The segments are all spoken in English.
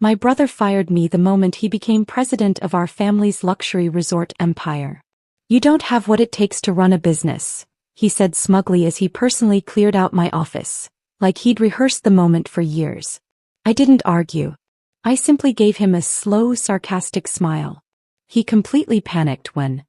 My brother fired me the moment he became president of our family's luxury resort empire. You don't have what it takes to run a business, he said smugly as he personally cleared out my office, like he'd rehearsed the moment for years. I didn't argue. I simply gave him a slow, sarcastic smile. He completely panicked when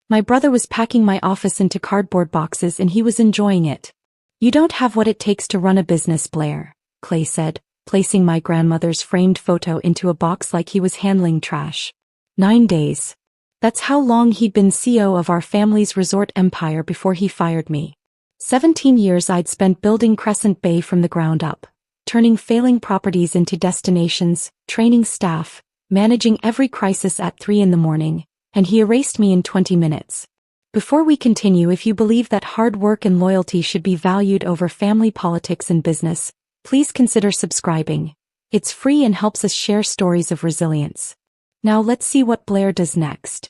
my brother was packing my office into cardboard boxes and he was enjoying it. You don't have what it takes to run a business, Blair, Clay said, placing my grandmother's framed photo into a box like he was handling trash. 9 days. That's how long he'd been CEO of our family's resort empire before he fired me. 17 years I'd spent building Crescent Bay from the ground up, turning failing properties into destinations, training staff, managing every crisis at 3 a.m, and he erased me in 20 minutes. Before we continue, if you believe that hard work and loyalty should be valued over family politics and business, please consider subscribing. It's free and helps us share stories of resilience. Now let's see what Blair does next.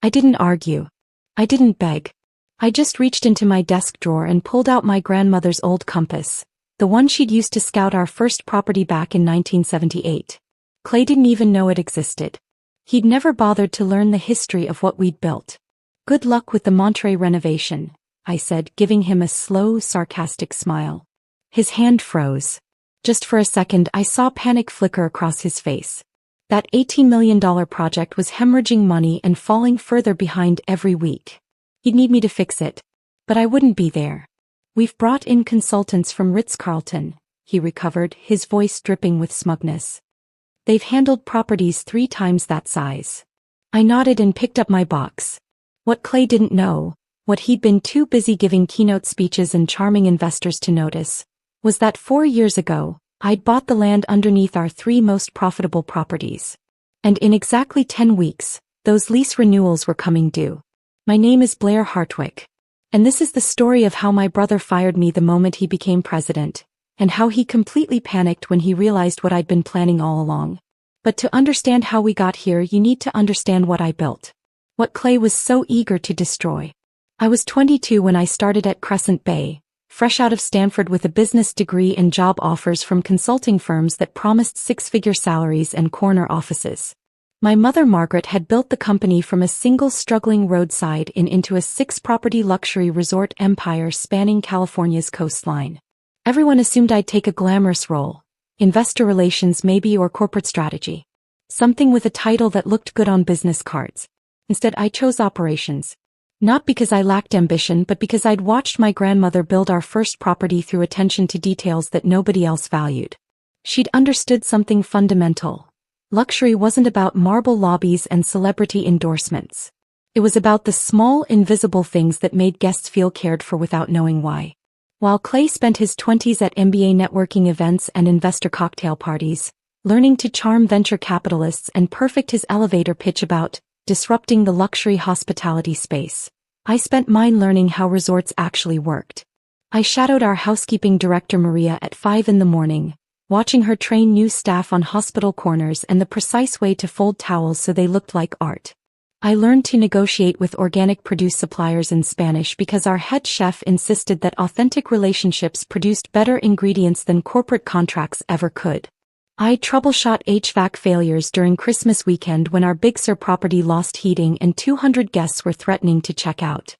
I didn't argue. I didn't beg. I just reached into my desk drawer and pulled out my grandmother's old compass, the one she'd used to scout our first property back in 1978. Clay didn't even know it existed. He'd never bothered to learn the history of what we'd built. Good luck with the Monterey renovation, I said, giving him a slow, sarcastic smile. His hand froze. Just for a second I saw panic flicker across his face. That $18 million project was hemorrhaging money and falling further behind every week. He'd need me to fix it. But I wouldn't be there. We've brought in consultants from Ritz-Carlton, he recovered, his voice dripping with smugness. They've handled properties 3 times that size. I nodded and picked up my box. What Clay didn't know, what he'd been too busy giving keynote speeches and charming investors to notice, was that 4 years ago, I'd bought the land underneath our 3 most profitable properties. And in exactly 10 weeks, those lease renewals were coming due. My name is Blair Hartwick. And this is the story of how my brother fired me the moment he became president, and how he completely panicked when he realized what I'd been planning all along. But to understand how we got here, you need to understand what I built. What Clay was so eager to destroy. I was 22 when I started at Crescent Bay, fresh out of Stanford with a business degree and job offers from consulting firms that promised 6-figure salaries and corner offices. My mother Margaret had built the company from a single struggling roadside inn into a 6-property luxury resort empire spanning California's coastline. Everyone assumed I'd take a glamorous role, investor relations maybe, or corporate strategy. Something with a title that looked good on business cards. Instead I chose operations. Not because I lacked ambition, but because I'd watched my grandmother build our first property through attention to details that nobody else valued. She'd understood something fundamental. Luxury wasn't about marble lobbies and celebrity endorsements. It was about the small, invisible things that made guests feel cared for without knowing why. While Clay spent his 20s at MBA networking events and investor cocktail parties, learning to charm venture capitalists and perfect his elevator pitch about disrupting the luxury hospitality space, I spent mine learning how resorts actually worked. I shadowed our housekeeping director Maria at 5 a.m, watching her train new staff on hospital corners and the precise way to fold towels so they looked like art. I learned to negotiate with organic produce suppliers in Spanish because our head chef insisted that authentic relationships produced better ingredients than corporate contracts ever could. I troubleshot HVAC failures during Christmas weekend when our Big Sur property lost heating and 200 guests were threatening to check out.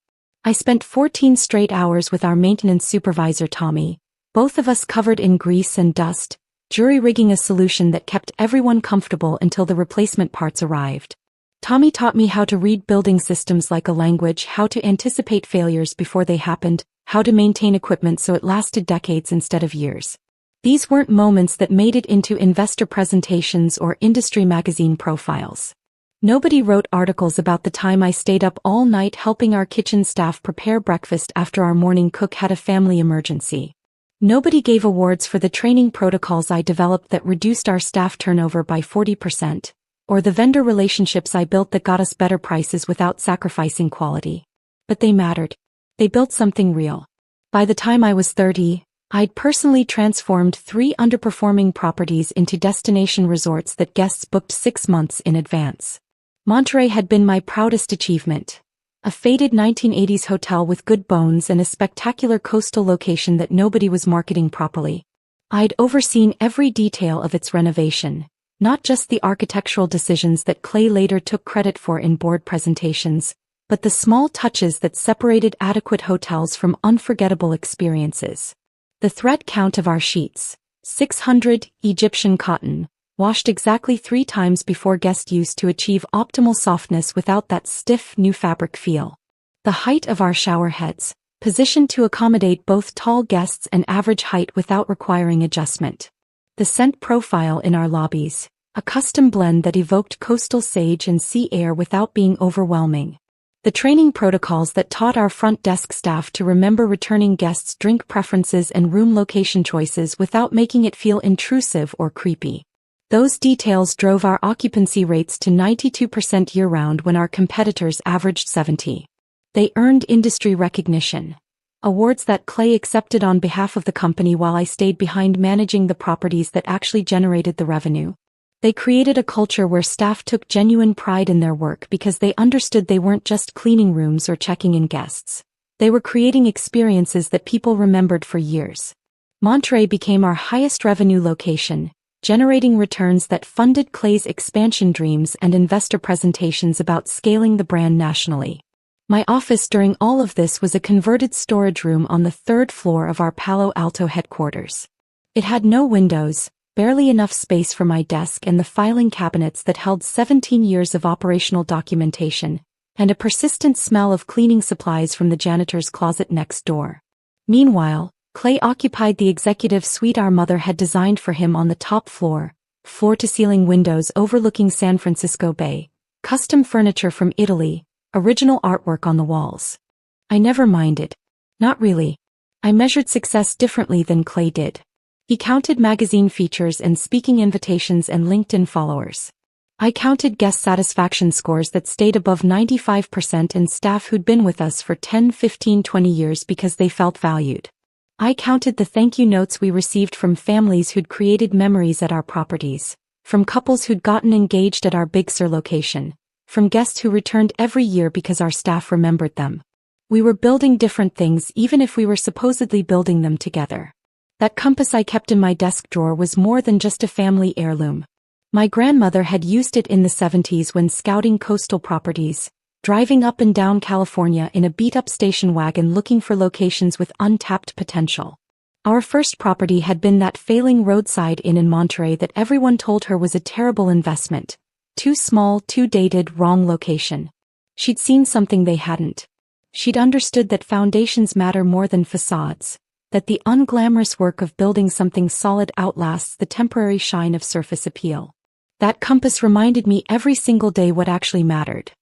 I spent 14 straight hours with our maintenance supervisor Tommy, both of us covered in grease and dust, jury-rigging a solution that kept everyone comfortable until the replacement parts arrived. Tommy taught me how to read building systems like a language, how to anticipate failures before they happened, how to maintain equipment so it lasted decades instead of years. These weren't moments that made it into investor presentations or industry magazine profiles. Nobody wrote articles about the time I stayed up all night helping our kitchen staff prepare breakfast after our morning cook had a family emergency. Nobody gave awards for the training protocols I developed that reduced our staff turnover by 40%, or the vendor relationships I built that got us better prices without sacrificing quality. But they mattered. They built something real. By the time I was 30, I'd personally transformed 3 underperforming properties into destination resorts that guests booked 6 months in advance. Monterey had been my proudest achievement. A faded 1980s hotel with good bones and a spectacular coastal location that nobody was marketing properly. I'd overseen every detail of its renovation, not just the architectural decisions that Clay later took credit for in board presentations, but the small touches that separated adequate hotels from unforgettable experiences. The thread count of our sheets, 600 Egyptian cotton, washed exactly 3 times before guest use to achieve optimal softness without that stiff new fabric feel. The height of our shower heads, positioned to accommodate both tall guests and average height without requiring adjustment. The scent profile in our lobbies, a custom blend that evoked coastal sage and sea air without being overwhelming. The training protocols that taught our front desk staff to remember returning guests' drink preferences and room location choices without making it feel intrusive or creepy. Those details drove our occupancy rates to 92% year-round when our competitors averaged 70%. They earned industry recognition, awards that Clay accepted on behalf of the company while I stayed behind managing the properties that actually generated the revenue. They created a culture where staff took genuine pride in their work because they understood they weren't just cleaning rooms or checking in guests. They were creating experiences that people remembered for years. Monterey became our highest revenue location, generating returns that funded Clay's expansion dreams and investor presentations about scaling the brand nationally. My office during all of this was a converted storage room on the 3rd floor of our Palo Alto headquarters. It had no windows, barely enough space for my desk and the filing cabinets that held 17 years of operational documentation, and a persistent smell of cleaning supplies from the janitor's closet next door. Meanwhile, Clay occupied the executive suite our mother had designed for him on the top floor, floor-to-ceiling windows overlooking San Francisco Bay, custom furniture from Italy, original artwork on the walls. I never minded. Not really. I measured success differently than Clay did. He counted magazine features and speaking invitations and LinkedIn followers. I counted guest satisfaction scores that stayed above 95% and staff who'd been with us for 10, 15, 20 years because they felt valued. I counted the thank you notes we received from families who'd created memories at our properties, from couples who'd gotten engaged at our Big Sur location, from guests who returned every year because our staff remembered them. We were building different things even if we were supposedly building them together. That compass I kept in my desk drawer was more than just a family heirloom. My grandmother had used it in the 70s when scouting coastal properties, driving up and down California in a beat-up station wagon looking for locations with untapped potential. Our first property had been that failing roadside inn in Monterey that everyone told her was a terrible investment. Too small, too dated, wrong location. She'd seen something they hadn't. She'd understood that foundations matter more than facades, that the unglamorous work of building something solid outlasts the temporary shine of surface appeal. That compass reminded me every single day what actually mattered.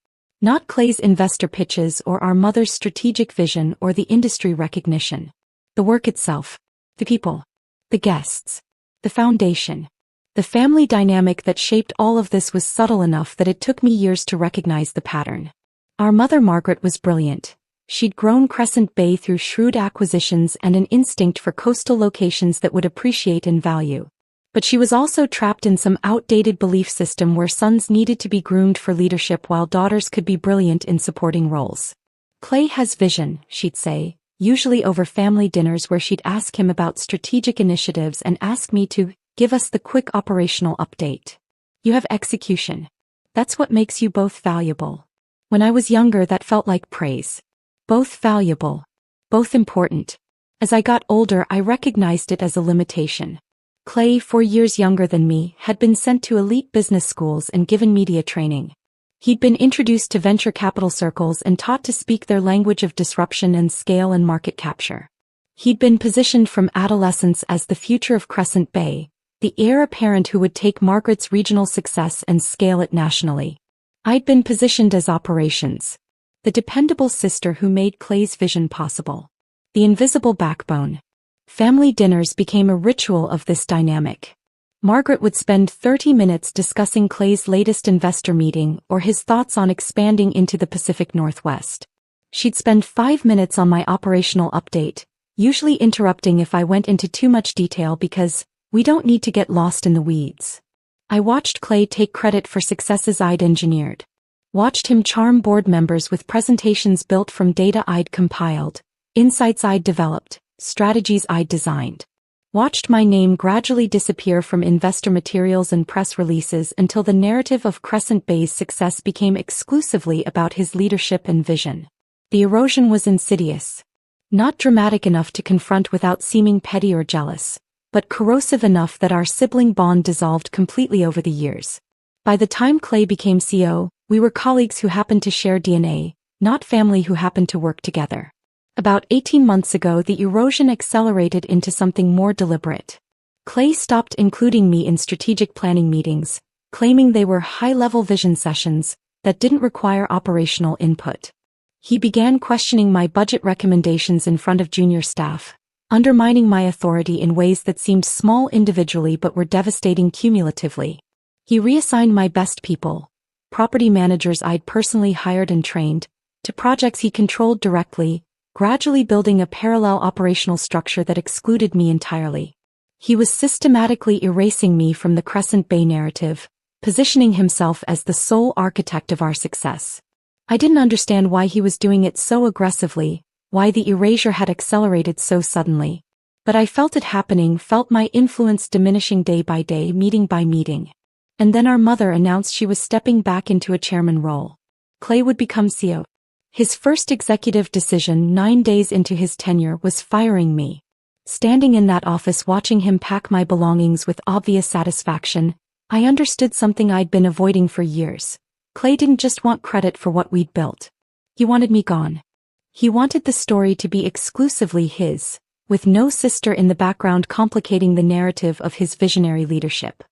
Not Clay's investor pitches or our mother's strategic vision or the industry recognition. The work itself. The people. The guests. The foundation. The family dynamic that shaped all of this was subtle enough that it took me years to recognize the pattern. Our mother Margaret was brilliant. She'd grown Crescent Bay through shrewd acquisitions and an instinct for coastal locations that would appreciate in value. But she was also trapped in some outdated belief system where sons needed to be groomed for leadership while daughters could be brilliant in supporting roles. Clay has vision, she'd say, usually over family dinners where she'd ask him about strategic initiatives and ask me to give us the quick operational update. You have execution. That's what makes you both valuable. When I was younger, that felt like praise. Both valuable. Both important. As I got older, I recognized it as a limitation. Clay, 4 years younger than me, had been sent to elite business schools and given media training. He'd been introduced to venture capital circles and taught to speak their language of disruption and scale and market capture. He'd been positioned from adolescence as the future of Crescent Bay, the heir apparent who would take Margaret's regional success and scale it nationally. I'd been positioned as operations, the dependable sister who made Clay's vision possible. The invisible backbone. Family dinners became a ritual of this dynamic. Margaret would spend 30 minutes discussing Clay's latest investor meeting or his thoughts on expanding into the Pacific Northwest. She'd spend 5 minutes on my operational update, usually interrupting if I went into too much detail because we don't need to get lost in the weeds. I watched Clay take credit for successes I'd engineered. Watched him charm board members with presentations built from data I'd compiled, insights I'd developed, strategies I'd designed. Watched my name gradually disappear from investor materials and press releases until the narrative of Crescent Bay's success became exclusively about his leadership and vision. The erosion was insidious. Not dramatic enough to confront without seeming petty or jealous, but corrosive enough that our sibling bond dissolved completely over the years. By the time Clay became CEO, we were colleagues who happened to share DNA, not family who happened to work together. About 18 months ago, the erosion accelerated into something more deliberate. Clay stopped including me in strategic planning meetings, claiming they were high-level vision sessions that didn't require operational input. He began questioning my budget recommendations in front of junior staff, undermining my authority in ways that seemed small individually but were devastating cumulatively. He reassigned my best people, property managers I'd personally hired and trained, to projects he controlled directly, gradually building a parallel operational structure that excluded me entirely. He was systematically erasing me from the Crescent Bay narrative, positioning himself as the sole architect of our success. I didn't understand why he was doing it so aggressively, why the erasure had accelerated so suddenly. But I felt it happening, felt my influence diminishing day by day, meeting by meeting. And then our mother announced she was stepping back into a chairman role. Clay would become CEO. His first executive decision 9 days into his tenure was firing me. Standing in that office watching him pack my belongings with obvious satisfaction, I understood something I'd been avoiding for years. Clay didn't just want credit for what we'd built. He wanted me gone. He wanted the story to be exclusively his, with no sister in the background complicating the narrative of his visionary leadership.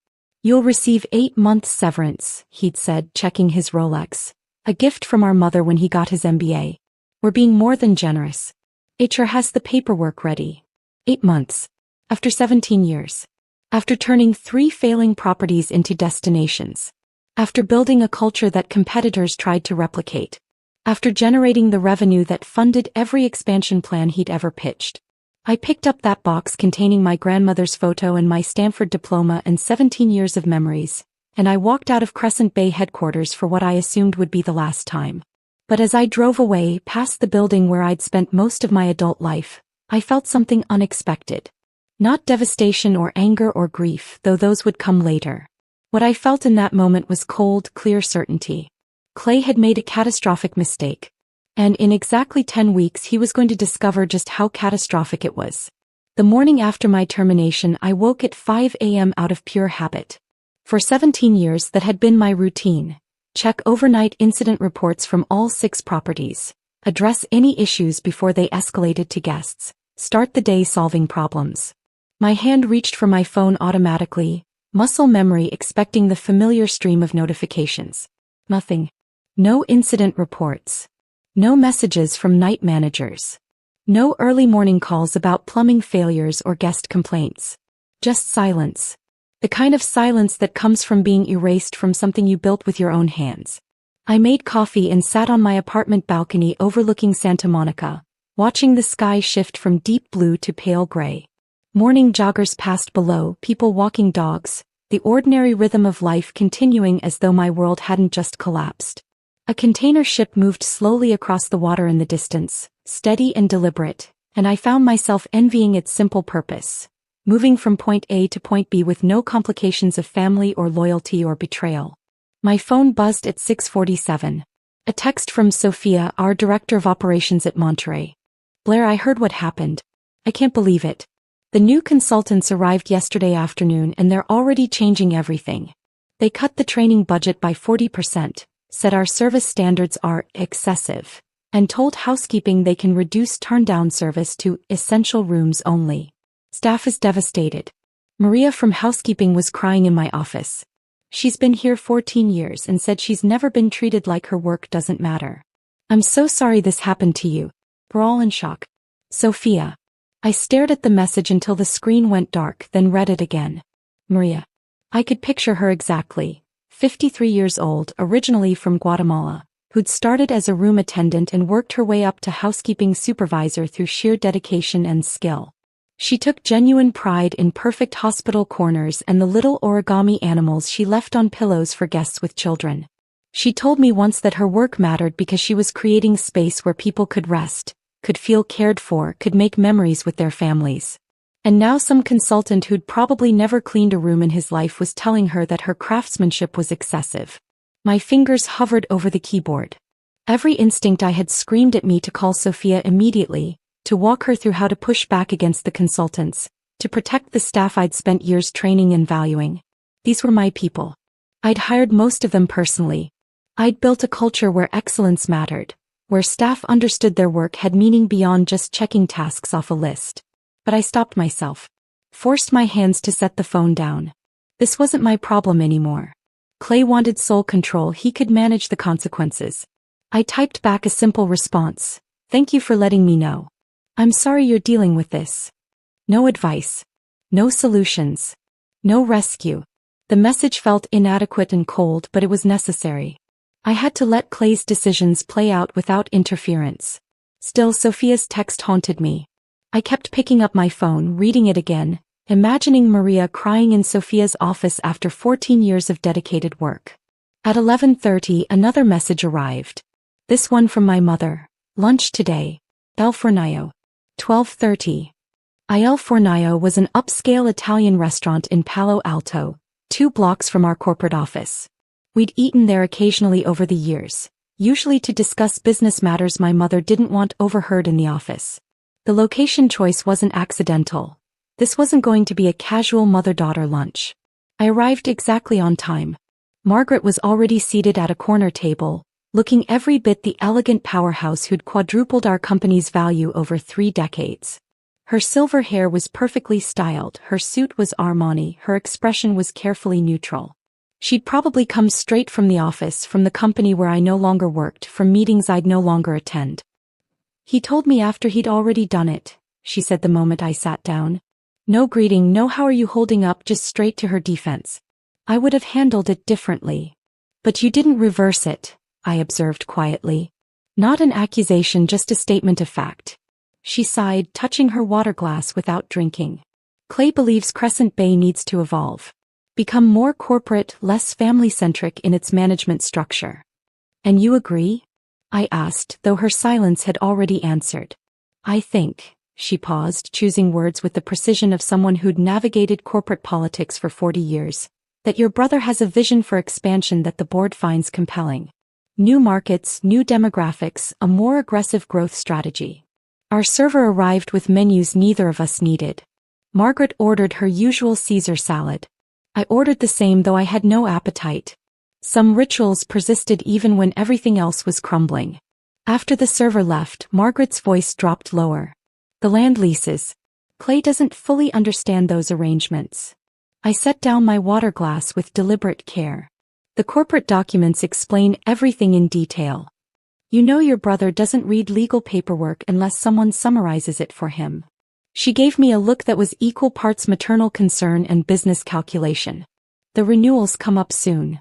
"You'll receive 8 months severance," he'd said, checking his Rolex. A gift from our mother when he got his MBA. "We're being more than generous. HR has the paperwork ready." 8 months. After 17 years. After turning 3 failing properties into destinations. After building a culture that competitors tried to replicate. After generating the revenue that funded every expansion plan he'd ever pitched. I picked up that box containing my grandmother's photo and my Stanford diploma and 17 years of memories, and I walked out of Crescent Bay headquarters for what I assumed would be the last time. But as I drove away, past the building where I'd spent most of my adult life, I felt something unexpected. Not devastation or anger or grief, though those would come later. What I felt in that moment was cold, clear certainty. Clay had made a catastrophic mistake. And in exactly 10 weeks he was going to discover just how catastrophic it was. The morning after my termination, I woke at 5 a.m. out of pure habit. For 17 years that had been my routine. Check overnight incident reports from all 6 properties. Address any issues before they escalated to guests. Start the day solving problems. My hand reached for my phone automatically, muscle memory expecting the familiar stream of notifications. Nothing. No incident reports. No messages from night managers. No early morning calls about plumbing failures or guest complaints. Just silence. The kind of silence that comes from being erased from something you built with your own hands. I made coffee and sat on my apartment balcony overlooking Santa Monica, watching the sky shift from deep blue to pale gray. Morning joggers passed below, people walking dogs, the ordinary rhythm of life continuing as though my world hadn't just collapsed. A container ship moved slowly across the water in the distance, steady and deliberate, and I found myself envying its simple purpose. Moving from point A to point B with no complications of family or loyalty or betrayal. My phone buzzed at 6:47. A text from Sophia, our director of operations at Monterey. "Blair, I heard what happened. I can't believe it. The new consultants arrived yesterday afternoon and they're already changing everything. They cut the training budget by 40%, said our service standards are excessive, and told housekeeping they can reduce turn-down service to essential rooms only. Staff is devastated. Maria from housekeeping was crying in my office. She's been here 14 years and said she's never been treated like her work doesn't matter. I'm so sorry this happened to you. We're all in shock. Sophia." I stared at the message until the screen went dark, then read it again. Maria. I could picture her exactly. 53 years old, originally from Guatemala, who'd started as a room attendant and worked her way up to housekeeping supervisor through sheer dedication and skill. She took genuine pride in perfect hospital corners and the little origami animals she left on pillows for guests with children. She told me once that her work mattered because she was creating space where people could rest, could feel cared for, could make memories with their families. And now some consultant who'd probably never cleaned a room in his life was telling her that her craftsmanship was excessive. My fingers hovered over the keyboard. Every instinct I had screamed at me to call Sophia immediately, to walk her through how to push back against the consultants, to protect the staff I'd spent years training and valuing. These were my people. I'd hired most of them personally. I'd built a culture where excellence mattered, where staff understood their work had meaning beyond just checking tasks off a list. But I stopped myself. Forced my hands to set the phone down. This wasn't my problem anymore. Clay wanted sole control. He could manage the consequences. I typed back a simple response. Thank you for letting me know. I'm sorry you're dealing with this. No advice. No solutions. No rescue. The message felt inadequate and cold, but it was necessary. I had to let Clay's decisions play out without interference. Still, Sophia's text haunted me. I kept picking up my phone, reading it again, imagining Maria crying in Sophia's office after 14 years of dedicated work. At 11:30, another message arrived. This one from my mother. Lunch today. El Fornaio. 12:30. Il Fornaio was an upscale Italian restaurant in Palo Alto, 2 blocks from our corporate office. We'd eaten there occasionally over the years, usually to discuss business matters my mother didn't want overheard in the office. The location choice wasn't accidental. This wasn't going to be a casual mother-daughter lunch. I arrived exactly on time. Margaret was already seated at a corner table, looking every bit the elegant powerhouse who'd quadrupled our company's value over 3 decades. Her silver hair was perfectly styled, her suit was Armani, her expression was carefully neutral. She'd probably come straight from the office, from the company where I no longer worked, from meetings I'd no longer attend. He told me after he'd already done it, she said the moment I sat down. No greeting, no how are you holding up, just straight to her defense. I would have handled it differently. But you didn't reverse it, I observed quietly. Not an accusation, just a statement of fact. She sighed, touching her water glass without drinking. Clay believes Crescent Bay needs to evolve. Become more corporate, less family-centric in its management structure. And you agree? I asked, though her silence had already answered. I think, she paused, choosing words with the precision of someone who'd navigated corporate politics for 40 years, that your brother has a vision for expansion that the board finds compelling. New markets, new demographics, a more aggressive growth strategy. Our server arrived with menus neither of us needed. Margaret ordered her usual Caesar salad. I ordered the same, though I had no appetite. Some rituals persisted even when everything else was crumbling. After the server left, Margaret's voice dropped lower. The land leases. Clay doesn't fully understand those arrangements. I set down my water glass with deliberate care. The corporate documents explain everything in detail. You know your brother doesn't read legal paperwork unless someone summarizes it for him. She gave me a look that was equal parts maternal concern and business calculation. The renewals come up soon.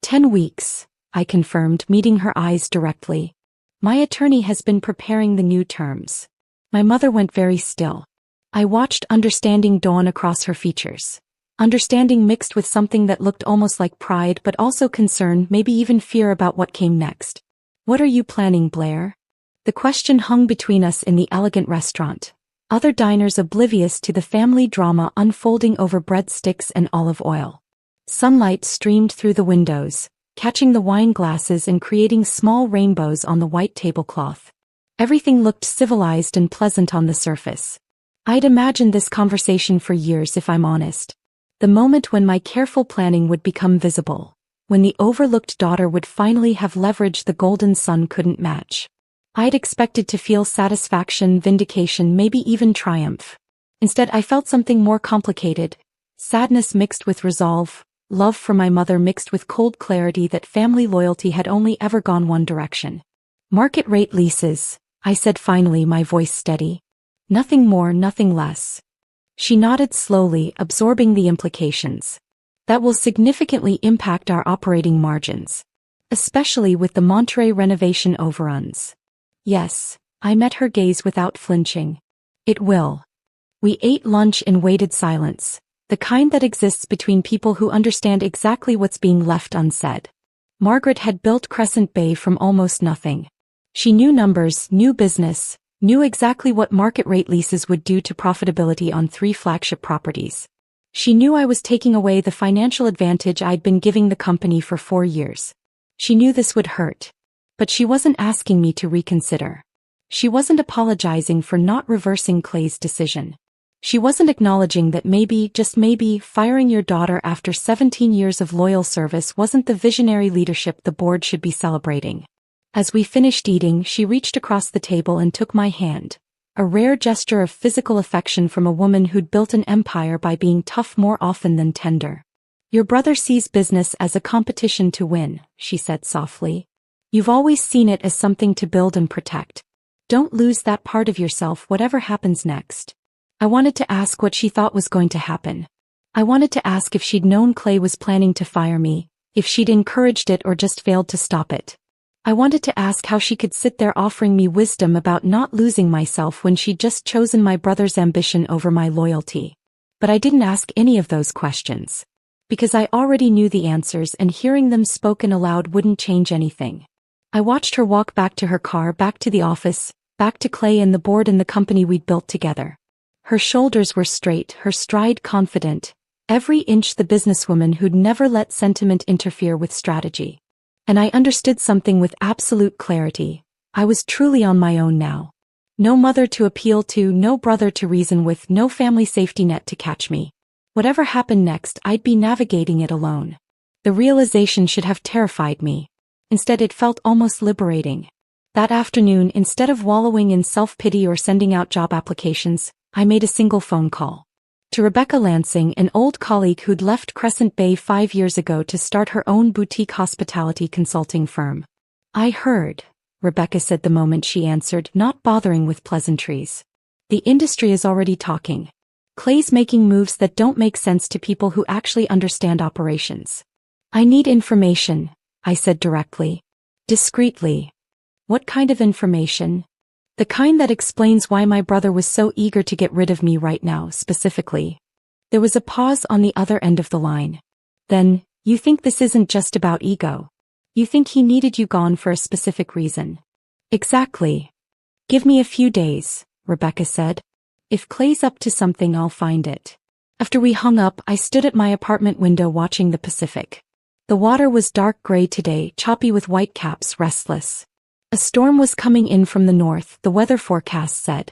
10 weeks, I confirmed, meeting her eyes directly. My attorney has been preparing the new terms. My mother went very still. I watched understanding dawn across her features. Understanding mixed with something that looked almost like pride but also concern, maybe even fear about what came next. What are you planning, Blair? The question hung between us in the elegant restaurant. Other diners oblivious to the family drama unfolding over breadsticks and olive oil. Sunlight streamed through the windows, catching the wine glasses and creating small rainbows on the white tablecloth. Everything looked civilized and pleasant on the surface. I'd imagined this conversation for years, if I'm honest. The moment when my careful planning would become visible. When the overlooked daughter would finally have leverage the golden son couldn't match. I'd expected to feel satisfaction, vindication, maybe even triumph. Instead, I felt something more complicated. Sadness mixed with resolve. Love for my mother mixed with cold clarity that family loyalty had only ever gone one direction. Market rate leases, I said finally, my voice steady. Nothing more, nothing less. She nodded slowly, absorbing the implications. That will significantly impact our operating margins. Especially with the Monterey renovation overruns. Yes, I met her gaze without flinching. It will. We ate lunch in weighted silence. The kind that exists between people who understand exactly what's being left unsaid. Margaret had built Crescent Bay from almost nothing. She knew numbers, knew business, Knew exactly what market rate leases would do to profitability on 3 flagship properties. She knew I was taking away the financial advantage I'd been giving the company for 4 years. She knew this would hurt. But she wasn't asking me to reconsider. She wasn't apologizing for not reversing Clay's decision. She wasn't acknowledging that maybe, just maybe, firing your daughter after 17 years of loyal service wasn't the visionary leadership the board should be celebrating. As we finished eating, she reached across the table and took my hand. A rare gesture of physical affection from a woman who'd built an empire by being tough more often than tender. Your brother sees business as a competition to win, she said softly. You've always seen it as something to build and protect. Don't lose that part of yourself whatever happens next. I wanted to ask what she thought was going to happen. I wanted to ask if she'd known Clay was planning to fire me, if she'd encouraged it or just failed to stop it. I wanted to ask how she could sit there offering me wisdom about not losing myself when she'd just chosen my brother's ambition over my loyalty. But I didn't ask any of those questions. Because I already knew the answers and hearing them spoken aloud wouldn't change anything. I watched her walk back to her car, back to the office, back to Clay and the board and the company we'd built together. Her shoulders were straight, her stride confident, every inch the businesswoman who'd never let sentiment interfere with strategy. And I understood something with absolute clarity. I was truly on my own now. No mother to appeal to, no brother to reason with, no family safety net to catch me. Whatever happened next, I'd be navigating it alone. The realization should have terrified me. Instead, it felt almost liberating. That afternoon, instead of wallowing in self-pity or sending out job applications, I made a single phone call. To Rebecca Lansing, an old colleague who'd left Crescent Bay 5 years ago to start her own boutique hospitality consulting firm. I heard, Rebecca said the moment she answered, not bothering with pleasantries. The industry is already talking. Clay's making moves that don't make sense to people who actually understand operations. I need information, I said directly. Discreetly. What kind of information? The kind that explains why my brother was so eager to get rid of me right now, specifically. There was a pause on the other end of the line. Then, you think this isn't just about ego? You think he needed you gone for a specific reason? Exactly. Give me a few days, Rebecca said. If Clay's up to something, I'll find it. After we hung up, I stood at my apartment window watching the Pacific. The water was dark gray today, choppy with white caps, restless. A storm was coming in from the north, the weather forecast said.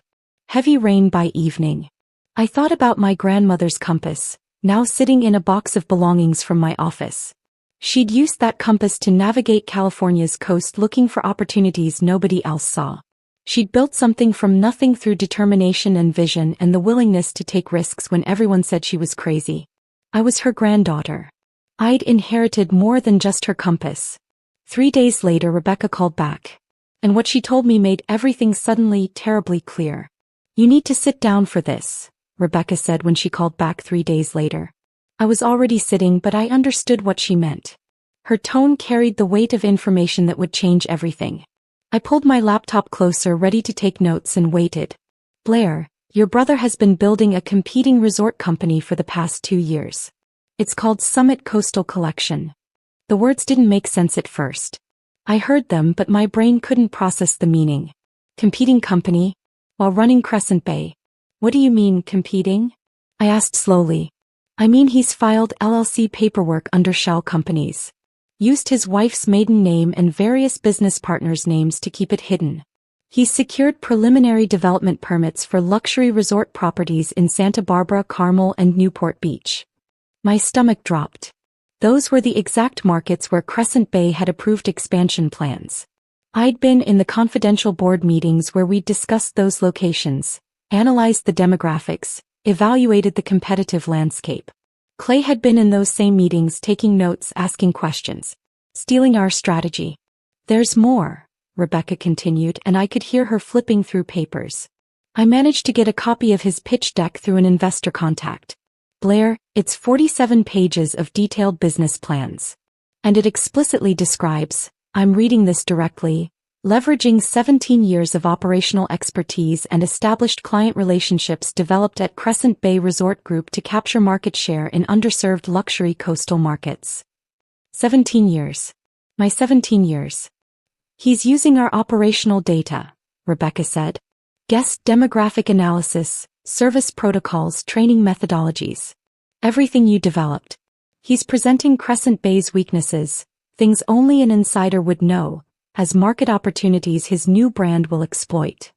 Heavy rain by evening. I thought about my grandmother's compass, now sitting in a box of belongings from my office. She'd used that compass to navigate California's coast looking for opportunities nobody else saw. She'd built something from nothing through determination and vision and the willingness to take risks when everyone said she was crazy. I was her granddaughter. I'd inherited more than just her compass. 3 days later, Rebecca called back. And what she told me made everything suddenly terribly clear. You need to sit down for this, Rebecca said when she called back 3 days later. I was already sitting, but I understood what she meant. Her tone carried the weight of information that would change everything. I pulled my laptop closer, ready to take notes, and waited. Blair, your brother has been building a competing resort company for the past 2 years. It's called Summit Coastal Collection. The words didn't make sense at first. I heard them, but my brain couldn't process the meaning. Competing company? While running Crescent Bay. What do you mean, competing? I asked slowly. I mean he's filed LLC paperwork under shell companies. Used his wife's maiden name and various business partners' names to keep it hidden. He's secured preliminary development permits for luxury resort properties in Santa Barbara, Carmel, and Newport Beach. My stomach dropped. Those were the exact markets where Crescent Bay had approved expansion plans. I'd been in the confidential board meetings where we'd discussed those locations, analyzed the demographics, evaluated the competitive landscape. Clay had been in those same meetings, taking notes, asking questions, stealing our strategy. There's more, Rebecca continued, and I could hear her flipping through papers. I managed to get a copy of his pitch deck through an investor contact. Blair, it's 47 pages of detailed business plans. And it explicitly describes, I'm reading this directly, leveraging 17 years of operational expertise and established client relationships developed at Crescent Bay Resort Group to capture market share in underserved luxury coastal markets. 17 years. My 17 years. He's using our operational data, Rebecca said. Guest demographic analysis, service protocols, training methodologies. Everything you developed. He's presenting Crescent Bay's weaknesses, things only an insider would know, as market opportunities his new brand will exploit.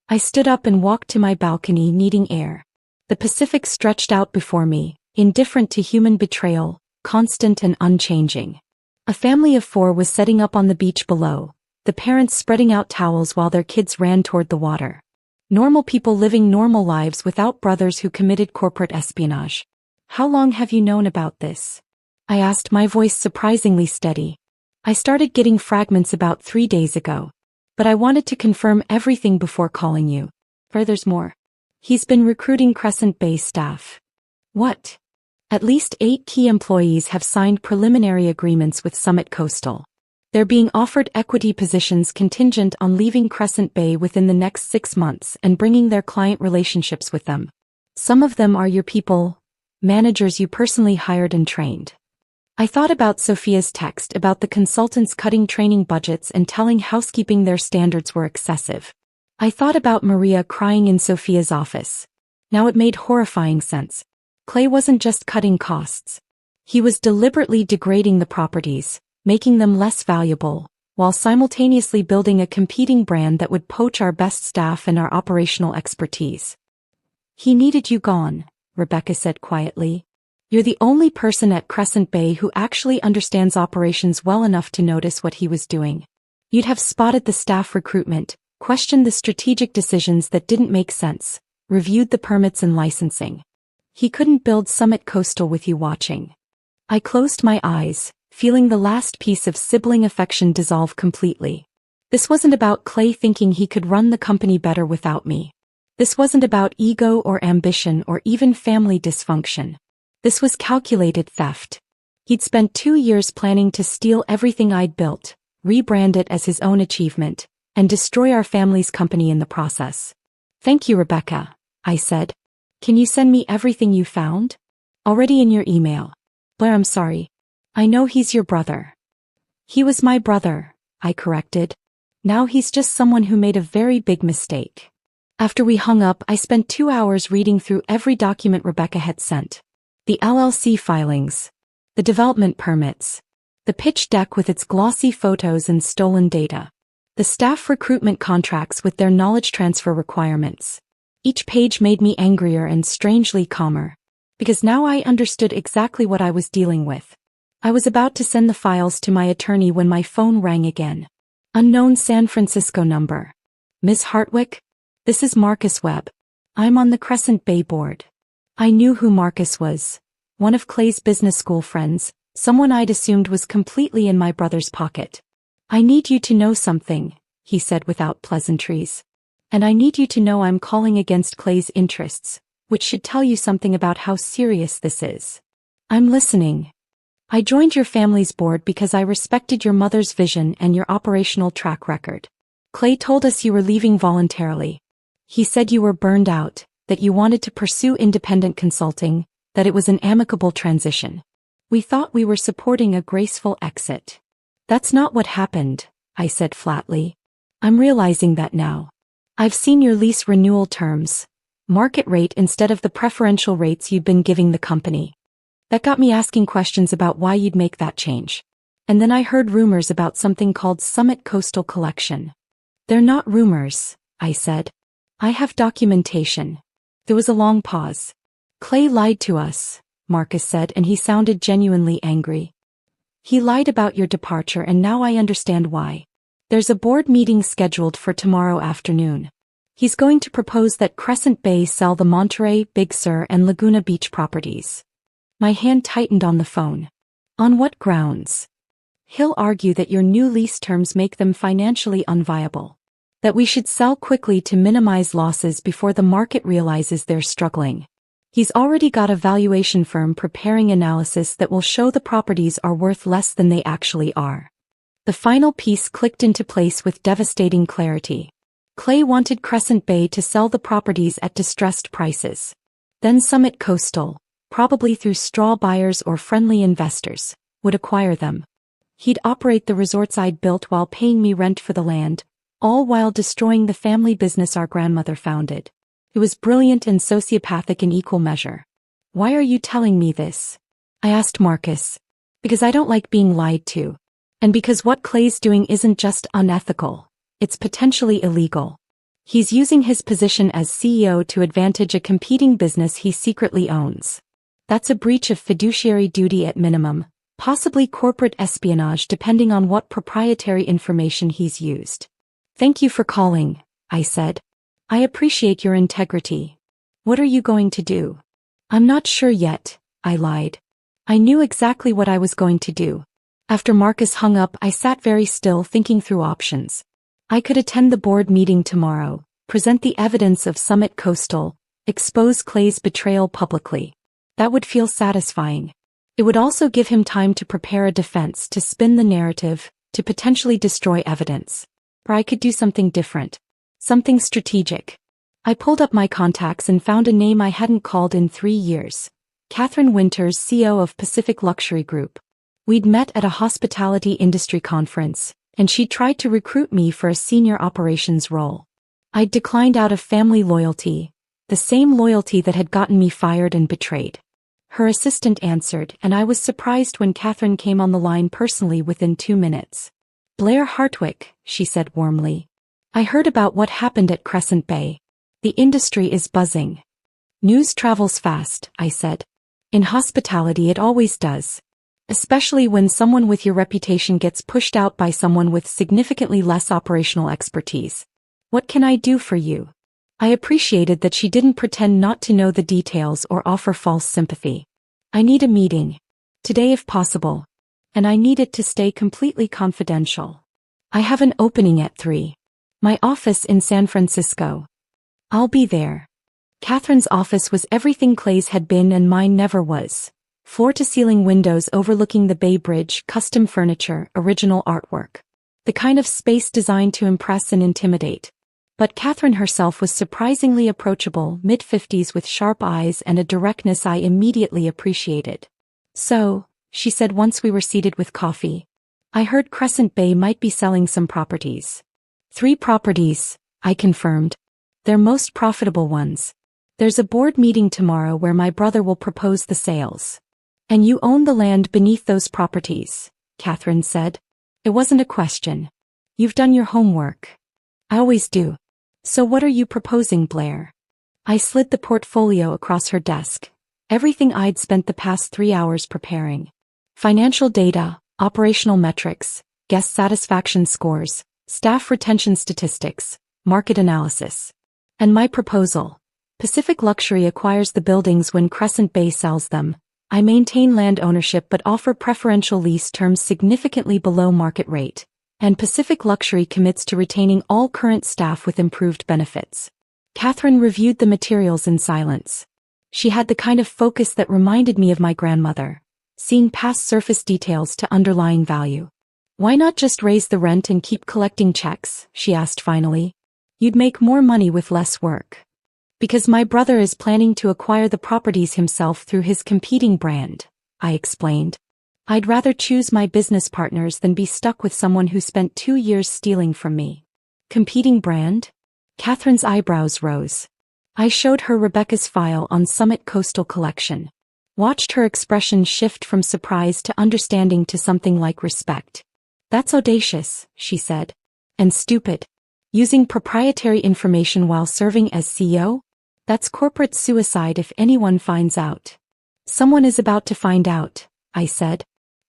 I stood up and walked to my balcony, needing air. The Pacific stretched out before me, indifferent to human betrayal, constant and unchanging. A family of 4 was setting up on the beach below, the parents spreading out towels while their kids ran toward the water. Normal people living normal lives without brothers who committed corporate espionage. How long have you known about this? I asked, my voice surprisingly steady. I started getting fragments about 3 days ago. But I wanted to confirm everything before calling you. There's more. He's been recruiting Crescent Bay staff. What? At least 8 key employees have signed preliminary agreements with Summit Coastal. They're being offered equity positions contingent on leaving Crescent Bay within the next 6 months and bringing their client relationships with them. Some of them are your people, managers you personally hired and trained. I thought about Sophia's text about the consultants cutting training budgets and telling housekeeping their standards were excessive. I thought about Maria crying in Sophia's office. Now it made horrifying sense. Clay wasn't just cutting costs. He was deliberately degrading the properties, making them less valuable, while simultaneously building a competing brand that would poach our best staff and our operational expertise. He needed you gone, Rebecca said quietly. You're the only person at Crescent Bay who actually understands operations well enough to notice what he was doing. You'd have spotted the staff recruitment, questioned the strategic decisions that didn't make sense, reviewed the permits and licensing. He couldn't build Summit Coastal with you watching. I closed my eyes, feeling the last piece of sibling affection dissolve completely. This wasn't about Clay thinking he could run the company better without me. This wasn't about ego or ambition or even family dysfunction. This was calculated theft. He'd spent 2 years planning to steal everything I'd built, rebrand it as his own achievement, and destroy our family's company in the process. Thank you, Rebecca, I said. Can you send me everything you found? Already in your email. Blair, I'm sorry. I know he's your brother. He was my brother, I corrected. Now he's just someone who made a very big mistake. After we hung up, I spent 2 hours reading through every document Rebecca had sent. The LLC filings. The development permits. The pitch deck with its glossy photos and stolen data. The staff recruitment contracts with their knowledge transfer requirements. Each page made me angrier and strangely calmer. Because now I understood exactly what I was dealing with. I was about to send the files to my attorney when my phone rang again. Unknown San Francisco number. Ms. Hartwick? This is Marcus Webb. I'm on the Crescent Bay board. I knew who Marcus was. One of Clay's business school friends, someone I'd assumed was completely in my brother's pocket. I need you to know something, he said without pleasantries. And I need you to know I'm calling against Clay's interests, which should tell you something about how serious this is. I'm listening. I joined your family's board because I respected your mother's vision and your operational track record. Clay told us you were leaving voluntarily. He said you were burned out, that you wanted to pursue independent consulting, that it was an amicable transition. We thought we were supporting a graceful exit. That's not what happened, I said flatly. I'm realizing that now. I've seen your lease renewal terms. Market rate instead of the preferential rates you'd been giving the company. That got me asking questions about why you'd make that change. And then I heard rumors about something called Summit Coastal Collection. They're not rumors, I said. I have documentation. There was a long pause. Clay lied to us, Marcus said, and he sounded genuinely angry. He lied about your departure, and now I understand why. There's a board meeting scheduled for tomorrow afternoon. He's going to propose that Crescent Bay sell the Monterey, Big Sur, and Laguna Beach properties. My hand tightened on the phone. On what grounds? He'll argue that your new lease terms make them financially unviable. That we should sell quickly to minimize losses before the market realizes they're struggling. He's already got a valuation firm preparing analysis that will show the properties are worth less than they actually are. The final piece clicked into place with devastating clarity. Clay wanted Crescent Bay to sell the properties at distressed prices. Then Summit Coastal, probably through straw buyers or friendly investors, would acquire them. He'd operate the resorts I'd built while paying me rent for the land, all while destroying the family business our grandmother founded. It was brilliant and sociopathic in equal measure. Why are you telling me this? I asked Marcus. Because I don't like being lied to. And because what Clay's doing isn't just unethical, it's potentially illegal. He's using his position as CEO to advantage a competing business he secretly owns. That's a breach of fiduciary duty at minimum, possibly corporate espionage depending on what proprietary information he's used. Thank you for calling, I said. I appreciate your integrity. What are you going to do? I'm not sure yet, I lied. I knew exactly what I was going to do. After Marcus hung up, I sat very still thinking through options. I could attend the board meeting tomorrow, present the evidence of Summit Coastal, expose Clay's betrayal publicly. That would feel satisfying. It would also give him time to prepare a defense, to spin the narrative, to potentially destroy evidence. Or I could do something different. Something strategic. I pulled up my contacts and found a name I hadn't called in 3 years. Catherine Winters, CEO of Pacific Luxury Group. We'd met at a hospitality industry conference, and she tried to recruit me for a senior operations role. I'd declined out of family loyalty, the same loyalty that had gotten me fired and betrayed. Her assistant answered, and I was surprised when Catherine came on the line personally within 2 minutes. Blair Hartwick, she said warmly. I heard about what happened at Crescent Bay. The industry is buzzing. News travels fast, I said. In hospitality it always does. Especially when someone with your reputation gets pushed out by someone with significantly less operational expertise. What can I do for you? I appreciated that she didn't pretend not to know the details or offer false sympathy. I need a meeting. Today if possible. And I need it to stay completely confidential. I have an opening at 3. My office in San Francisco. I'll be there. Catherine's office was everything Clay's had been and mine never was. Floor-to-ceiling windows overlooking the Bay Bridge, custom furniture, original artwork. The kind of space designed to impress and intimidate. But Catherine herself was surprisingly approachable, mid-50s with sharp eyes and a directness I immediately appreciated. So, she said once we were seated with coffee, I heard Crescent Bay might be selling some properties. 3 properties, I confirmed. They're most profitable ones. There's a board meeting tomorrow where my brother will propose the sales. And you own the land beneath those properties, Catherine said. It wasn't a question. You've done your homework. I always do. So what are you proposing, Blair? I slid the portfolio across her desk. Everything I'd spent the past 3 hours preparing. Financial data, operational metrics, guest satisfaction scores, staff retention statistics, market analysis. And my proposal. Pacific Luxury acquires the buildings when Crescent Bay sells them. I maintain land ownership but offer preferential lease terms significantly below market rate. And Pacific Luxury commits to retaining all current staff with improved benefits. Catherine reviewed the materials in silence. She had the kind of focus that reminded me of my grandmother, seeing past surface details to underlying value. Why not just raise the rent and keep collecting checks, she asked finally. You'd make more money with less work. Because my brother is planning to acquire the properties himself through his competing brand, I explained. I'd rather choose my business partners than be stuck with someone who spent 2 years stealing from me. Competing brand? Catherine's eyebrows rose. I showed her Rebecca's file on Summit Coastal Collection. Watched her expression shift from surprise to understanding to something like respect. That's audacious, she said. And stupid. Using proprietary information while serving as CEO? That's corporate suicide if anyone finds out. Someone is about to find out, I said.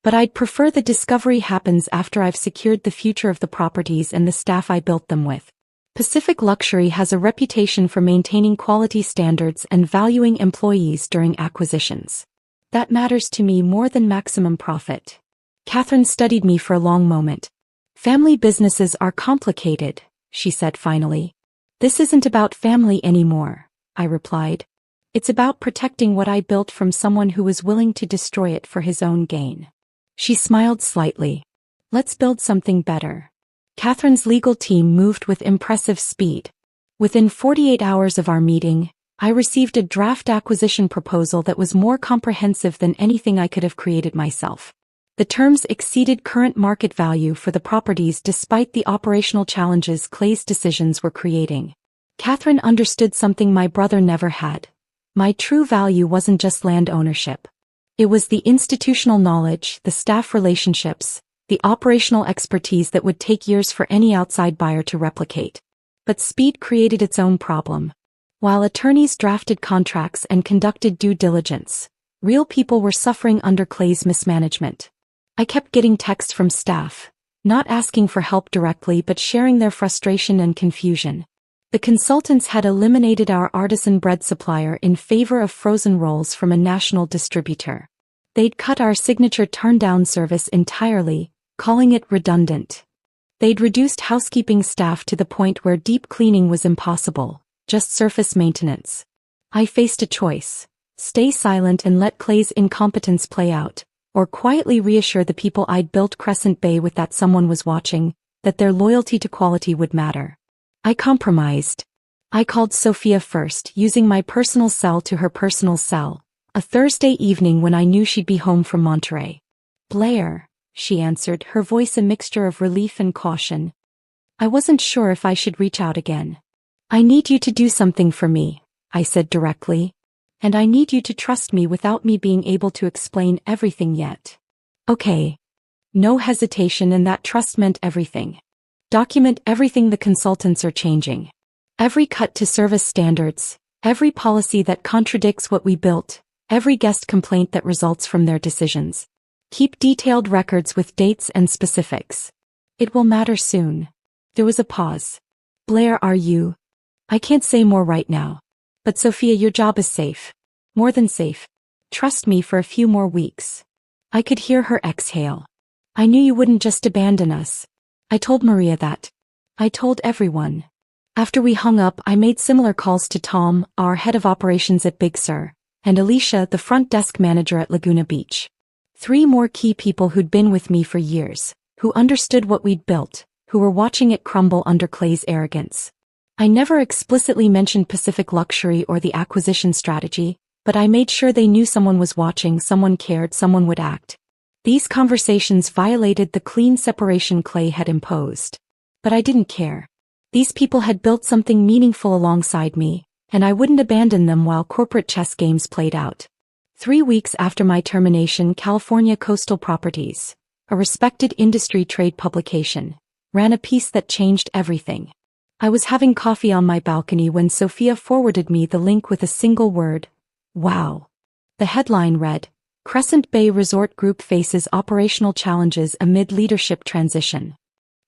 But I'd prefer the discovery happens after I've secured the future of the properties and the staff I built them with. Pacific Luxury has a reputation for maintaining quality standards and valuing employees during acquisitions. That matters to me more than maximum profit. Catherine studied me for a long moment. Family businesses are complicated, she said finally. This isn't about family anymore, I replied. It's about protecting what I built from someone who was willing to destroy it for his own gain. She smiled slightly. Let's build something better. Catherine's legal team moved with impressive speed. Within 48 hours of our meeting, I received a draft acquisition proposal that was more comprehensive than anything I could have created myself. The terms exceeded current market value for the properties despite the operational challenges Clay's decisions were creating. Catherine understood something my brother never had. My true value wasn't just land ownership. It was the institutional knowledge, the staff relationships, the operational expertise that would take years for any outside buyer to replicate. But speed created its own problem. While attorneys drafted contracts and conducted due diligence, real people were suffering under Clay's mismanagement. I kept getting texts from staff, not asking for help directly but sharing their frustration and confusion. The consultants had eliminated our artisan bread supplier in favor of frozen rolls from a national distributor. They'd cut our signature turn-down service entirely, calling it redundant. They'd reduced housekeeping staff to the point where deep cleaning was impossible, just surface maintenance. I faced a choice: stay silent and let Clay's incompetence play out, or quietly reassure the people I'd built Crescent Bay with that someone was watching, that their loyalty to quality would matter. I compromised. I called Sophia first, using my personal cell to her personal cell, a Thursday evening when I knew she'd be home from Monterey. "Blair," she answered, her voice a mixture of relief and caution. I wasn't sure if I should reach out again. "I need you to do something for me," I said directly. "And I need you to trust me without me being able to explain everything yet." "Okay." No hesitation, and that trust meant everything. Document everything the consultants are changing. Every cut to service standards, every policy that contradicts what we built, every guest complaint that results from their decisions. Keep detailed records with dates and specifics. It will matter soon. There was a pause. "Blair, are you?" "I can't say more right now. But Sophia, your job is safe. More than safe. Trust me for a few more weeks." I could hear her exhale. "I knew you wouldn't just abandon us. I told Maria that. I told everyone." After we hung up, I made similar calls to Tom, our head of operations at Big Sur, and Alicia, the front desk manager at Laguna Beach. 3 more key people who'd been with me for years, who understood what we'd built, who were watching it crumble under Clay's arrogance. I never explicitly mentioned Pacific Luxury or the acquisition strategy, but I made sure they knew someone was watching, someone cared, someone would act. These conversations violated the clean separation Clay had imposed. But I didn't care. These people had built something meaningful alongside me, and I wouldn't abandon them while corporate chess games played out. 3 weeks after my termination, California Coastal Properties, a respected industry trade publication, ran a piece that changed everything. I was having coffee on my balcony when Sophia forwarded me the link with a single word: "Wow." The headline read, "Crescent Bay Resort Group faces operational challenges amid leadership transition."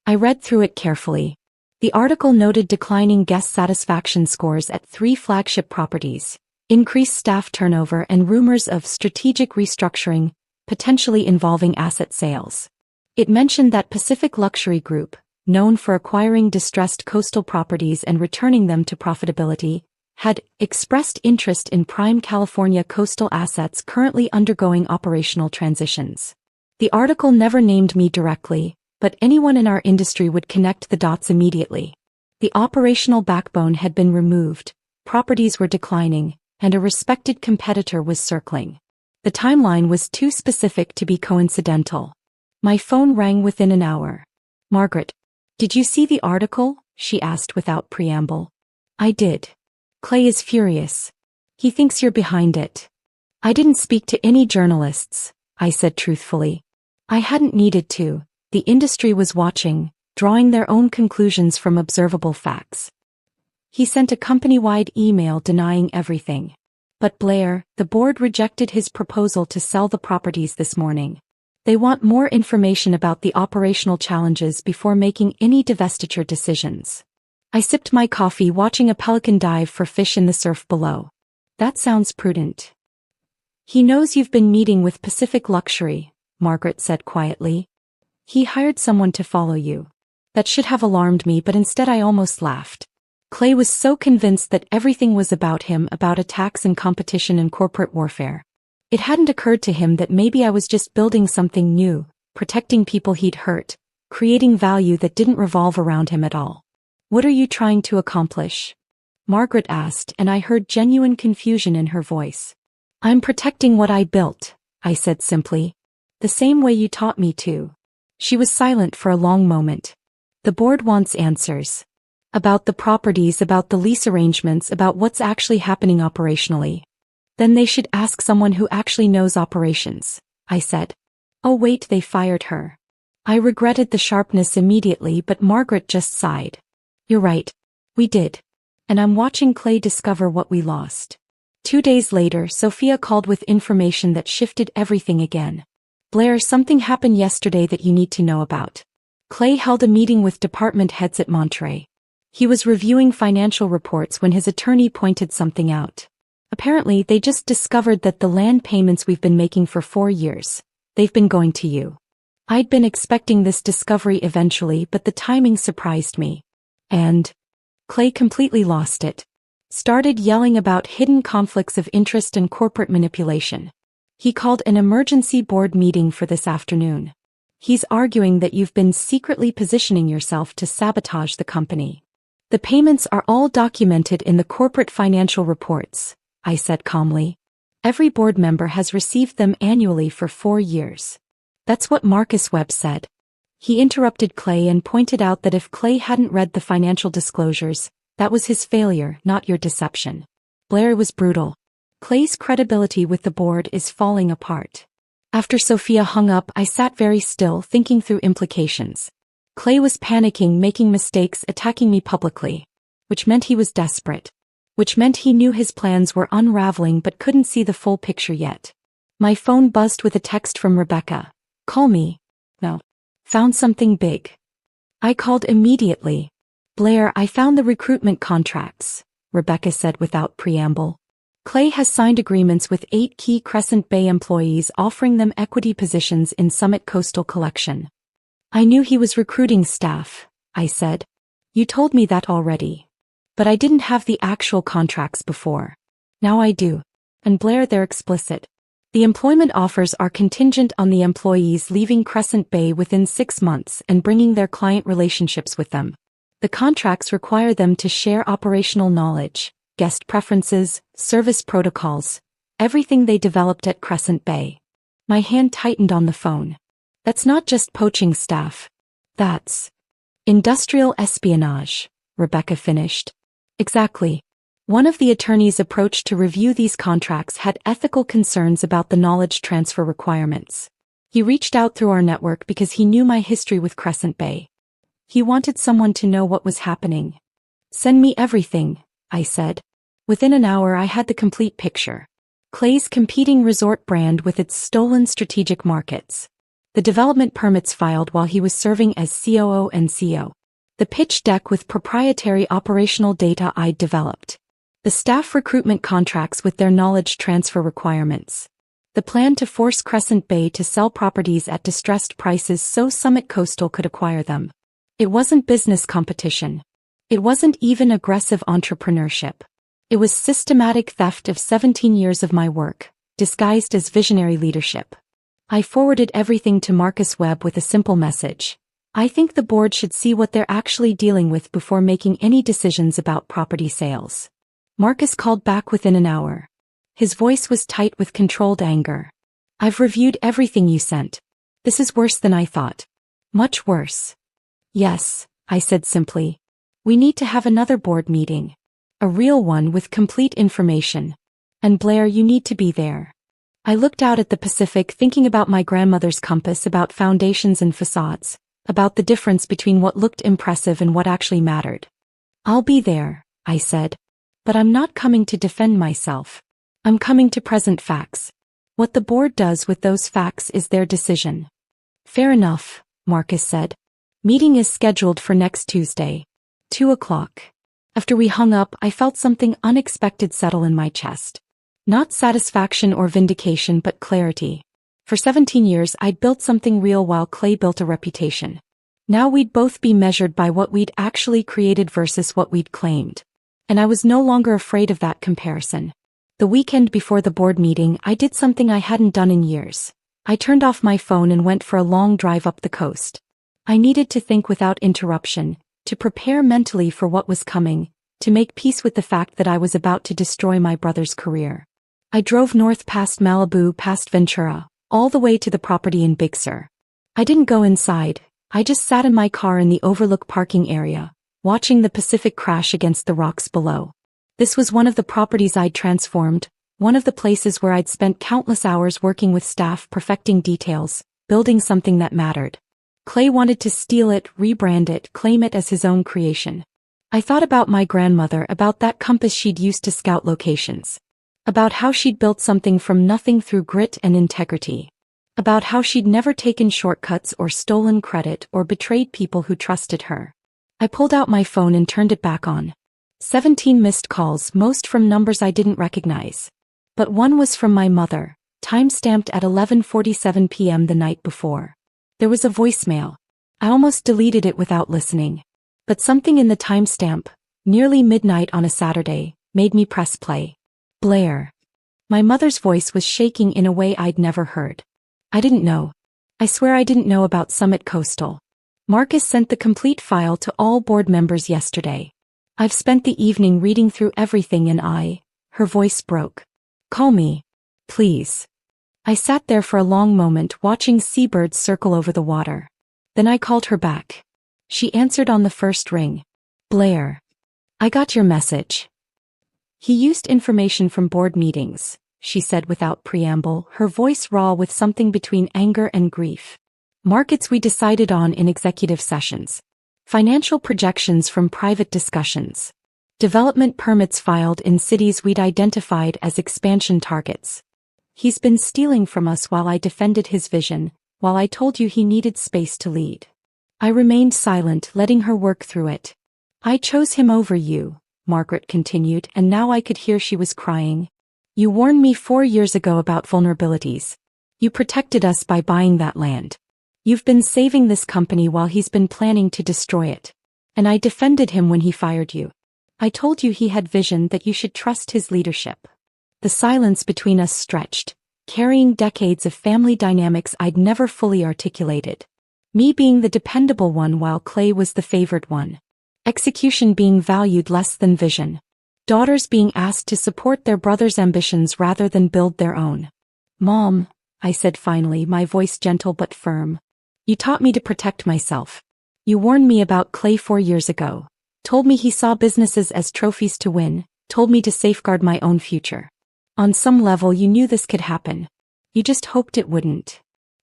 I read through it carefully. The article noted declining guest satisfaction scores at 3 flagship properties, increased staff turnover, and rumors of strategic restructuring, potentially involving asset sales. It mentioned that Pacific Luxury Group, known for acquiring distressed coastal properties and returning them to profitability, had expressed interest in prime California coastal assets currently undergoing operational transitions. The article never named me directly, but anyone in our industry would connect the dots immediately. The operational backbone had been removed, properties were declining, and a respected competitor was circling. The timeline was too specific to be coincidental. My phone rang within an hour. "Margaret, did you see the article?" she asked without preamble. "I did. Clay is furious. He thinks you're behind it." "I didn't speak to any journalists," I said truthfully. I hadn't needed to. The industry was watching, drawing their own conclusions from observable facts. He sent a company-wide email denying everything. But Blair, the board rejected his proposal to sell the properties this morning. They want more information about the operational challenges before making any divestiture decisions. I sipped my coffee, watching a pelican dive for fish in the surf below. "That sounds prudent." "He knows you've been meeting with Pacific Luxury," Margaret said quietly. "He hired someone to follow you." That should have alarmed me, but instead I almost laughed. Clay was so convinced that everything was about him, about attacks and competition and corporate warfare. It hadn't occurred to him that maybe I was just building something new, protecting people he'd hurt, creating value that didn't revolve around him at all. "What are you trying to accomplish?" Margaret asked, and I heard genuine confusion in her voice. "I'm protecting what I built," I said simply. The same way you taught me to. She was silent for a long moment. The board wants answers. About the properties, about the lease arrangements, about what's actually happening operationally. Then they should ask someone who actually knows operations, I said. Oh wait, they fired her. I regretted the sharpness immediately, but Margaret just sighed. You're right. We did. And I'm watching Clay discover what we lost. 2 days later, Sophia called with information that shifted everything again. Blair, something happened yesterday that you need to know about. Clay held a meeting with department heads at Monterey. He was reviewing financial reports when his attorney pointed something out. Apparently, they just discovered that the land payments we've been making for 4 years, they've been going to you. I'd been expecting this discovery eventually, but the timing surprised me. And Clay completely lost it. Started yelling about hidden conflicts of interest and corporate manipulation. He called an emergency board meeting for this afternoon. He's arguing that you've been secretly positioning yourself to sabotage the company. The payments are all documented in the corporate financial reports, I said calmly. Every board member has received them annually for 4 years. That's what Marcus Webb said. He interrupted Clay and pointed out that if Clay hadn't read the financial disclosures, that was his failure, not your deception. Blair was brutal. Clay's credibility with the board is falling apart. After Sophia hung up, I sat very still, thinking through implications. Clay was panicking, making mistakes, attacking me publicly. Which meant he was desperate. Which meant he knew his plans were unraveling but couldn't see the full picture yet. My phone buzzed with a text from Rebecca. Call me. No. Found something big. I called immediately. Blair, I found the recruitment contracts, Rebecca said without preamble. Clay has signed agreements with 8 key Crescent Bay employees offering them equity positions in Summit Coastal Collection. I knew he was recruiting staff, I said. You told me that already. But I didn't have the actual contracts before. Now I do. And Blair, they're explicit. The employment offers are contingent on the employees leaving Crescent Bay within 6 months and bringing their client relationships with them. The contracts require them to share operational knowledge, guest preferences, service protocols, everything they developed at Crescent Bay. My hand tightened on the phone. That's not just poaching staff. That's industrial espionage, Rebecca finished. Exactly. One of the attorneys approached to review these contracts had ethical concerns about the knowledge transfer requirements. He reached out through our network because he knew my history with Crescent Bay. He wanted someone to know what was happening. Send me everything, I said. Within an hour I had the complete picture. Clay's competing resort brand with its stolen strategic markets. The development permits filed while he was serving as COO and CO. The pitch deck with proprietary operational data I'd developed. The staff recruitment contracts with their knowledge transfer requirements. The plan to force Crescent Bay to sell properties at distressed prices so Summit Coastal could acquire them. It wasn't business competition. It wasn't even aggressive entrepreneurship. It was systematic theft of 17 years of my work, disguised as visionary leadership. I forwarded everything to Marcus Webb with a simple message. I think the board should see what they're actually dealing with before making any decisions about property sales. Marcus called back within an hour. His voice was tight with controlled anger. I've reviewed everything you sent. This is worse than I thought. Much worse. Yes, I said simply. We need to have another board meeting. A real one with complete information. And Blair, you need to be there. I looked out at the Pacific thinking about my grandmother's compass, about foundations and facades, about the difference between what looked impressive and what actually mattered. I'll be there, I said. But I'm not coming to defend myself. I'm coming to present facts. What the board does with those facts is their decision. Fair enough, Marcus said. Meeting is scheduled for next Tuesday. 2 o'clock. After we hung up, I felt something unexpected settle in my chest. Not satisfaction or vindication, but clarity. For 17 years I'd built something real while Clay built a reputation. Now we'd both be measured by what we'd actually created versus what we'd claimed. And I was no longer afraid of that comparison. The weekend before the board meeting, I did something I hadn't done in years. I turned off my phone and went for a long drive up the coast. I needed to think without interruption, to prepare mentally for what was coming, to make peace with the fact that I was about to destroy my brother's career. I drove north past Malibu, past Ventura, all the way to the property in Big Sur. I didn't go inside, I just sat in my car in the overlook parking area, watching the Pacific crash against the rocks below. This was one of the properties I'd transformed, one of the places where I'd spent countless hours working with staff perfecting details, building something that mattered. Clay wanted to steal it, rebrand it, claim it as his own creation. I thought about my grandmother, about that compass she'd used to scout locations. About how she'd built something from nothing through grit and integrity. About how she'd never taken shortcuts or stolen credit or betrayed people who trusted her. I pulled out my phone and turned it back on. 17 missed calls, most from numbers I didn't recognize. But one was from my mother, time-stamped at 11:47 p.m. the night before. There was a voicemail. I almost deleted it without listening. But something in the timestamp, nearly midnight on a Saturday, made me press play. Blair. My mother's voice was shaking in a way I'd never heard. I didn't know. I swear I didn't know about Summit Coastal. Marcus sent the complete file to all board members yesterday. I've spent the evening reading through everything and her voice broke. Call me. Please. I sat there for a long moment watching seabirds circle over the water. Then I called her back. She answered on the first ring. Blair. I got your message. He used information from board meetings, she said without preamble, her voice raw with something between anger and grief. Markets we decided on in executive sessions. Financial projections from private discussions. Development permits filed in cities we'd identified as expansion targets. He's been stealing from us while I defended his vision, while I told you he needed space to lead. I remained silent, letting her work through it. I chose him over you, Margaret continued, and now I could hear she was crying. You warned me 4 years ago about vulnerabilities. You protected us by buying that land. You've been saving this company while he's been planning to destroy it. And I defended him when he fired you. I told you he had vision, that you should trust his leadership. The silence between us stretched, carrying decades of family dynamics I'd never fully articulated. Me being the dependable one while Clay was the favored one. Execution being valued less than vision. Daughters being asked to support their brother's ambitions rather than build their own. Mom, I said finally, my voice gentle but firm. You taught me to protect myself. You warned me about Clay 4 years ago. Told me he saw businesses as trophies to win. Told me to safeguard my own future. On some level you knew this could happen. You just hoped it wouldn't.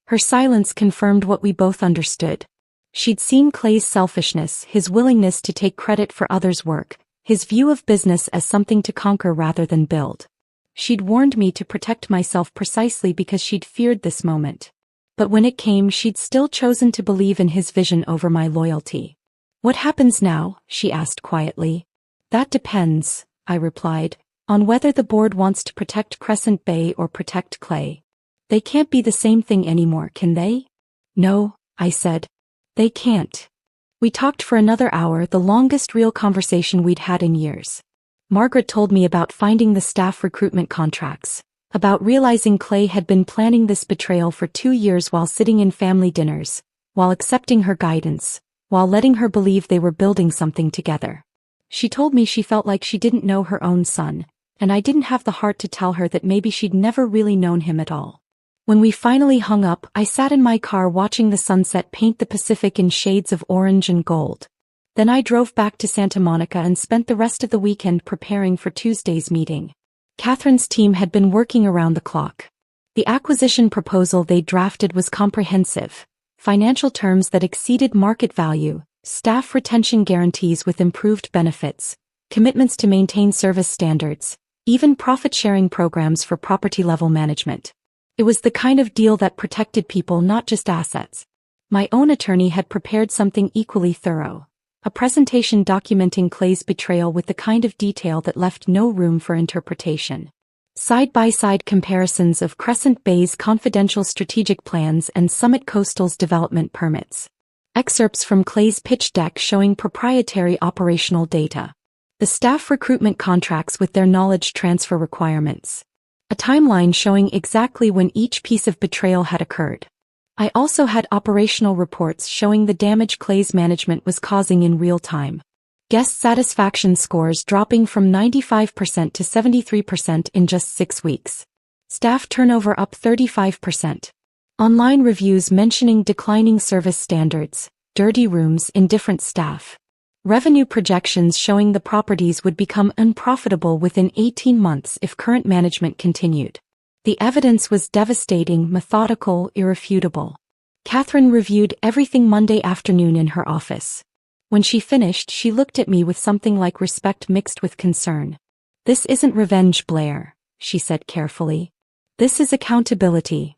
Her silence confirmed what we both understood. She'd seen Clay's selfishness, his willingness to take credit for others' work, his view of business as something to conquer rather than build. She'd warned me to protect myself precisely because she'd feared this moment. But when it came, she'd still chosen to believe in his vision over my loyalty. What happens now? She asked quietly. That depends, I replied, on whether the board wants to protect Crescent Bay or protect Clay. They can't be the same thing anymore, can they? No, I said. They can't. We talked for another hour, the longest real conversation we'd had in years. Margaret told me about finding the staff recruitment contracts, about realizing Clay had been planning this betrayal for 2 years while sitting in family dinners, while accepting her guidance, while letting her believe they were building something together. She told me she felt like she didn't know her own son, and I didn't have the heart to tell her that maybe she'd never really known him at all. When we finally hung up, I sat in my car watching the sunset paint the Pacific in shades of orange and gold. Then I drove back to Santa Monica and spent the rest of the weekend preparing for Tuesday's meeting. Catherine's team had been working around the clock. The acquisition proposal they drafted was comprehensive. Financial terms that exceeded market value, staff retention guarantees with improved benefits, commitments to maintain service standards, even profit-sharing programs for property-level management. It was the kind of deal that protected people, not just assets. My own attorney had prepared something equally thorough. A presentation documenting Clay's betrayal with the kind of detail that left no room for interpretation. Side-by-side comparisons of Crescent Bay's confidential strategic plans and Summit Coastal's development permits. Excerpts from Clay's pitch deck showing proprietary operational data. The staff recruitment contracts with their knowledge transfer requirements. A timeline showing exactly when each piece of betrayal had occurred. I also had operational reports showing the damage Clay's management was causing in real time. Guest satisfaction scores dropping from 95% to 73% in just 6 weeks. Staff turnover up 35%. Online reviews mentioning declining service standards, dirty rooms, indifferent staff. Revenue projections showing the properties would become unprofitable within 18 months if current management continued. The evidence was devastating, methodical, irrefutable. Catherine reviewed everything Monday afternoon in her office. When she finished, she looked at me with something like respect mixed with concern. "This isn't revenge, Blair," she said carefully. "This is accountability."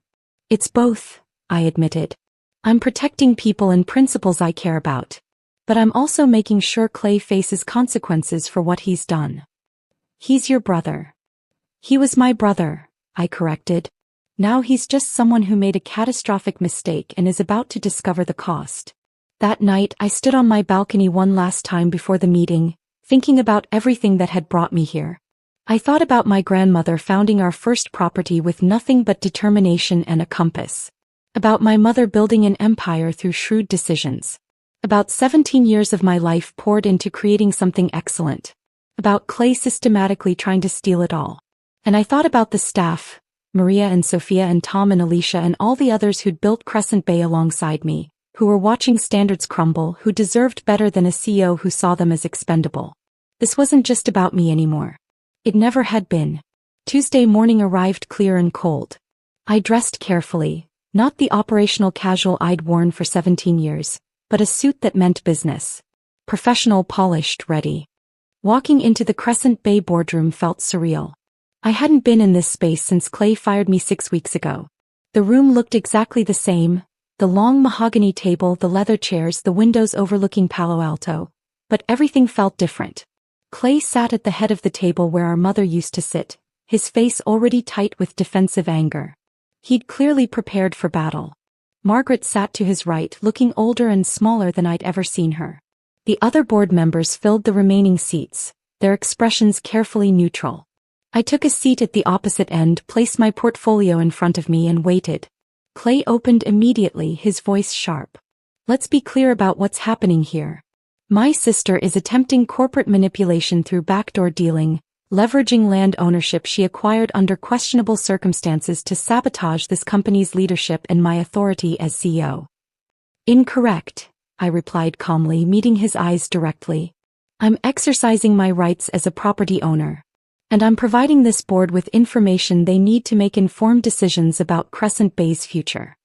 "It's both," I admitted. "I'm protecting people and principles I care about. But I'm also making sure Clay faces consequences for what he's done." "He's your brother." "He was my brother," I corrected. "Now he's just someone who made a catastrophic mistake and is about to discover the cost." That night I stood on my balcony one last time before the meeting, thinking about everything that had brought me here. I thought about my grandmother founding our first property with nothing but determination and a compass. About my mother building an empire through shrewd decisions. About 17 years of my life poured into creating something excellent. About Clay systematically trying to steal it all. And I thought about the staff, Maria and Sophia and Tom and Alicia and all the others who'd built Crescent Bay alongside me, who were watching standards crumble, who deserved better than a CEO who saw them as expendable. This wasn't just about me anymore. It never had been. Tuesday morning arrived clear and cold. I dressed carefully, not the operational casual I'd worn for 17 years, but a suit that meant business. Professional, polished, ready. Walking into the Crescent Bay boardroom felt surreal. I hadn't been in this space since Clay fired me 6 weeks ago. The room looked exactly the same, the long mahogany table, the leather chairs, the windows overlooking Palo Alto, but everything felt different. Clay sat at the head of the table where our mother used to sit, his face already tight with defensive anger. He'd clearly prepared for battle. Margaret sat to his right, looking older and smaller than I'd ever seen her. The other board members filled the remaining seats, their expressions carefully neutral. I took a seat at the opposite end, placed my portfolio in front of me and waited. Clay opened immediately, his voice sharp. "Let's be clear about what's happening here. My sister is attempting corporate manipulation through backdoor dealing, leveraging land ownership she acquired under questionable circumstances to sabotage this company's leadership and my authority as CEO." "Incorrect," I replied calmly, meeting his eyes directly. "I'm exercising my rights as a property owner. And I'm providing this board with information they need to make informed decisions about Crescent Bay's future."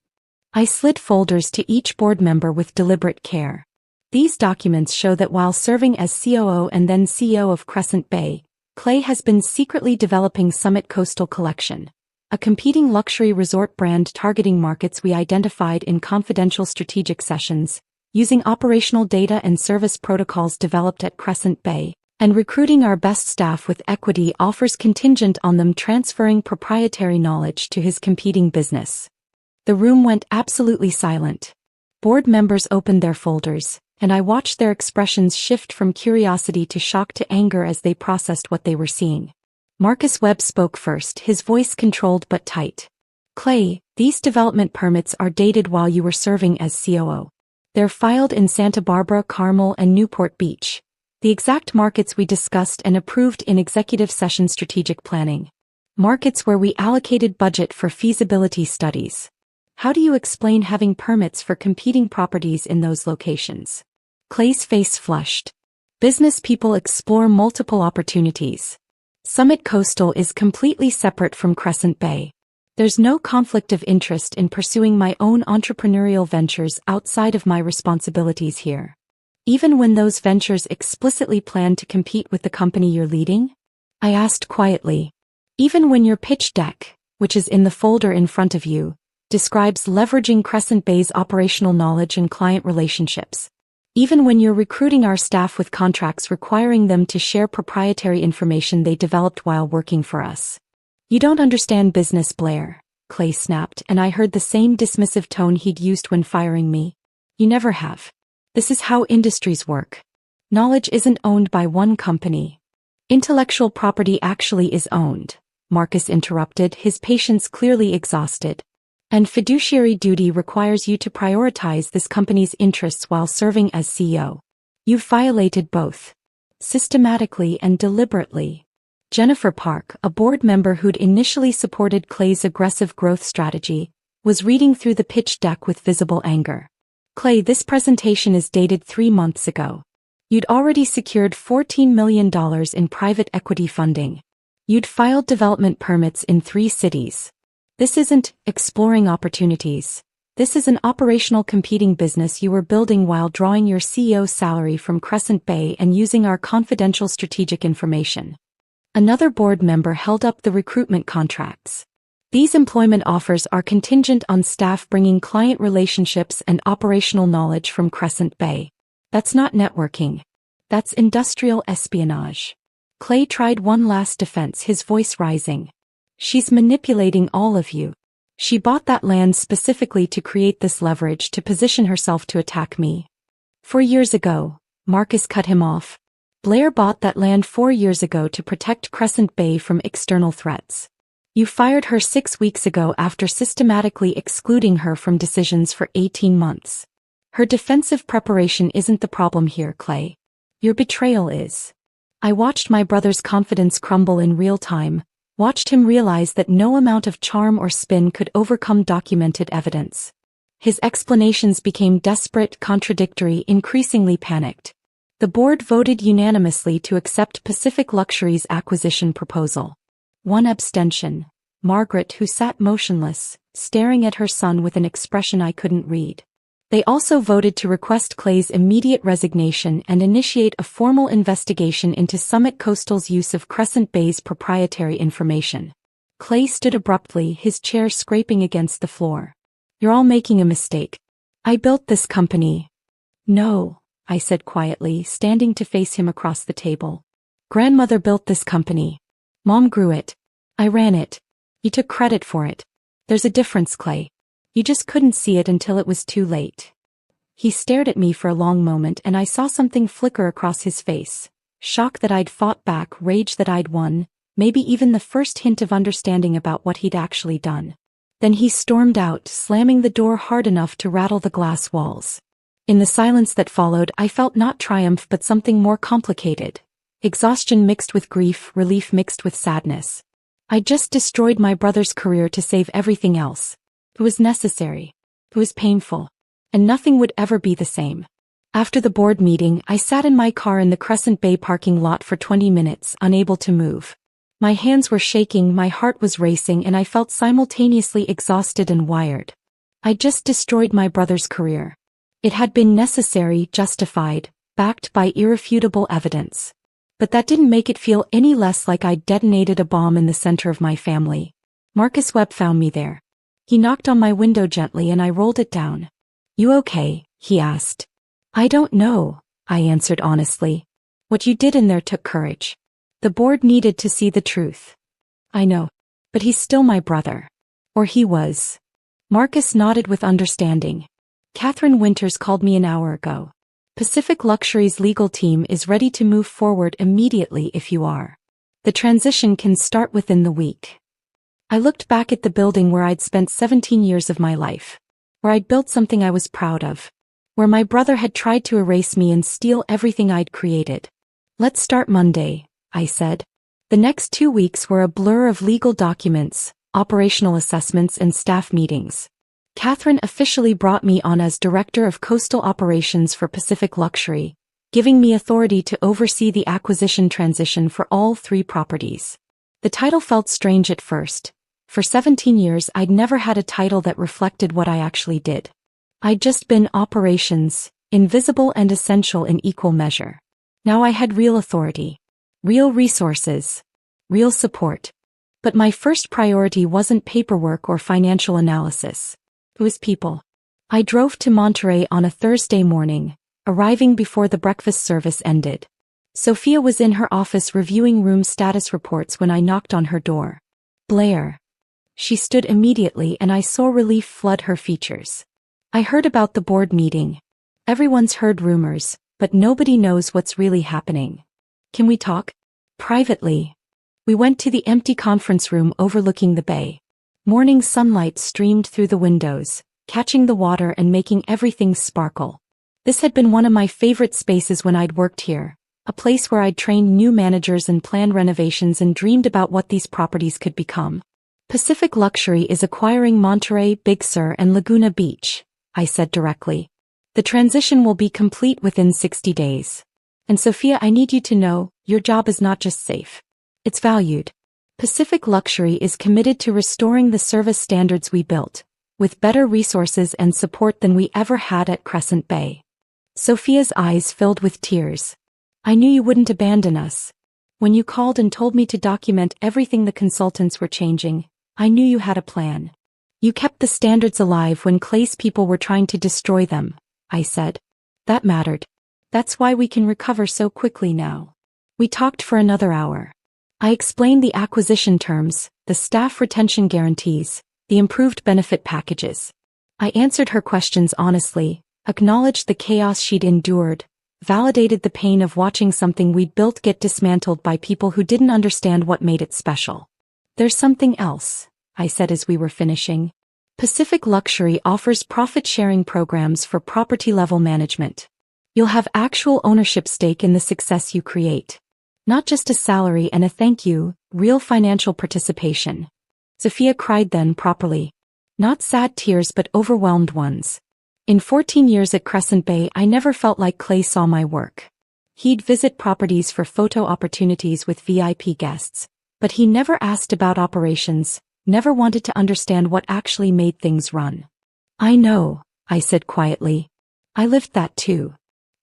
I slid folders to each board member with deliberate care. These documents show that while serving as COO and then CEO of Crescent Bay, Clay has been secretly developing Summit Coastal Collection, a competing luxury resort brand targeting markets we identified in confidential strategic sessions, using operational data and service protocols developed at Crescent Bay, and recruiting our best staff with equity offers contingent on them transferring proprietary knowledge to his competing business. The room went absolutely silent. Board members opened their folders, and I watched their expressions shift from curiosity to shock to anger as they processed what they were seeing. Marcus Webb spoke first, his voice controlled but tight. "Clay, these development permits are dated while you were serving as COO. They're filed in Santa Barbara, Carmel, and Newport Beach, the exact markets we discussed and approved in executive session strategic planning. Markets where we allocated budget for feasibility studies. How do you explain having permits for competing properties in those locations?" Clay's face flushed. "Business people explore multiple opportunities. Summit Coastal is completely separate from Crescent Bay. There's no conflict of interest in pursuing my own entrepreneurial ventures outside of my responsibilities here. Even when those ventures explicitly plan to compete with the company you're leading?" I asked quietly. "Even when your pitch deck, which is in the folder in front of you, describes leveraging Crescent Bay's operational knowledge and client relationships. Even when you're recruiting our staff with contracts requiring them to share proprietary information they developed while working for us." "You don't understand business, Blair," Clay snapped, and I heard the same dismissive tone he'd used when firing me. "You never have. This is how industries work. Knowledge isn't owned by one company. Intellectual property actually is owned," Marcus interrupted, his patience clearly exhausted. "And fiduciary duty requires you to prioritize this company's interests while serving as CEO. You've violated both. Systematically and deliberately." Jennifer Park, a board member who'd initially supported Clay's aggressive growth strategy, was reading through the pitch deck with visible anger. Clay, this presentation is dated 3 months ago. You'd already secured $14 million in private equity funding. You'd filed development permits in 3 cities. This isn't exploring opportunities. This is an operational competing business you were building while drawing your CEO's salary from Crescent Bay and using our confidential strategic information. Another board member held up the recruitment contracts. These employment offers are contingent on staff bringing client relationships and operational knowledge from Crescent Bay. That's not networking. That's industrial espionage. Clay tried one last defense, his voice rising. She's manipulating all of you. She bought that land specifically to create this leverage to position herself to attack me. 4 years ago, Marcus cut him off. Blair bought that land 4 years ago to protect Crescent Bay from external threats. You fired her 6 weeks ago after systematically excluding her from decisions for 18 months. Her defensive preparation isn't the problem here, Clay. Your betrayal is. I watched my brother's confidence crumble in real time, watched him realize that no amount of charm or spin could overcome documented evidence. His explanations became desperate, contradictory, increasingly panicked. The board voted unanimously to accept Pacific Luxury's acquisition proposal. 1 abstention. Margaret, who sat motionless, staring at her son with an expression I couldn't read. They also voted to request Clay's immediate resignation and initiate a formal investigation into Summit Coastal's use of Crescent Bay's proprietary information. Clay stood abruptly, his chair scraping against the floor. You're all making a mistake. I built this company. No, I said quietly, standing to face him across the table. Grandmother built this company. Mom grew it. I ran it. You took credit for it. There's a difference, Clay. You just couldn't see it until it was too late. He stared at me for a long moment and I saw something flicker across his face. Shock that I'd fought back, rage that I'd won, maybe even the first hint of understanding about what he'd actually done. Then he stormed out, slamming the door hard enough to rattle the glass walls. In the silence that followed, I felt not triumph but something more complicated. Exhaustion mixed with grief, relief mixed with sadness. I just destroyed my brother's career to save everything else. It was necessary. It was painful. And nothing would ever be the same. After the board meeting, I sat in my car in the Crescent Bay parking lot for 20 minutes, unable to move. My hands were shaking, my heart was racing, and I felt simultaneously exhausted and wired. I just destroyed my brother's career. It had been necessary, justified, backed by irrefutable evidence. But that didn't make it feel any less like I'd detonated a bomb in the center of my family. Marcus Webb found me there. He knocked on my window gently and I rolled it down. You okay? He asked. I don't know, I answered honestly. What you did in there took courage. The board needed to see the truth. I know. But he's still my brother. Or he was. Marcus nodded with understanding. Catherine Winters called me an hour ago. Pacific Luxury's legal team is ready to move forward immediately if you are. The transition can start within the week. I looked back at the building where I'd spent 17 years of my life. Where I'd built something I was proud of. Where my brother had tried to erase me and steal everything I'd created. Let's start Monday, I said. The next 2 weeks were a blur of legal documents, operational assessments and staff meetings. Catherine officially brought me on as Director of Coastal Operations for Pacific Luxury, giving me authority to oversee the acquisition transition for all 3 properties. The title felt strange at first. For 17 years I'd never had a title that reflected what I actually did. I'd just been operations, invisible and essential in equal measure. Now I had real authority, real resources, real support. But my first priority wasn't paperwork or financial analysis. It was people. I drove to Monterey on a Thursday morning, arriving before the breakfast service ended. Sophia was in her office reviewing room status reports when I knocked on her door. Blair. She stood immediately and I saw relief flood her features. I heard about the board meeting. Everyone's heard rumors, but nobody knows what's really happening. Can we talk? Privately. We went to the empty conference room overlooking the bay. Morning sunlight streamed through the windows, catching the water and making everything sparkle. This had been one of my favorite spaces when I'd worked here, a place where I'd trained new managers and planned renovations and dreamed about what these properties could become. Pacific Luxury is acquiring Monterey, Big Sur and Laguna Beach, I said directly. The transition will be complete within 60 days. And Sophia, I need you to know, your job is not just safe. It's valued. Pacific Luxury is committed to restoring the service standards we built, with better resources and support than we ever had at Crescent Bay. Sophia's eyes filled with tears. I knew you wouldn't abandon us. When you called and told me to document everything the consultants were changing, I knew you had a plan. You kept the standards alive when Clay's people were trying to destroy them, I said. That mattered. That's why we can recover so quickly now. We talked for another hour. I explained the acquisition terms, the staff retention guarantees, the improved benefit packages. I answered her questions honestly, acknowledged the chaos she'd endured, validated the pain of watching something we'd built get dismantled by people who didn't understand what made it special. There's something else, I said as we were finishing. Pacific Luxury offers profit-sharing programs for property-level management. You'll have actual ownership stake in the success you create. Not just a salary and a thank you, real financial participation. Sophia cried then properly. Not sad tears but overwhelmed ones. In 14 years at Crescent Bay, I never felt like Clay saw my work. He'd visit properties for photo opportunities with VIP guests, but he never asked about operations, never wanted to understand what actually made things run. I know, I said quietly. I lived that too.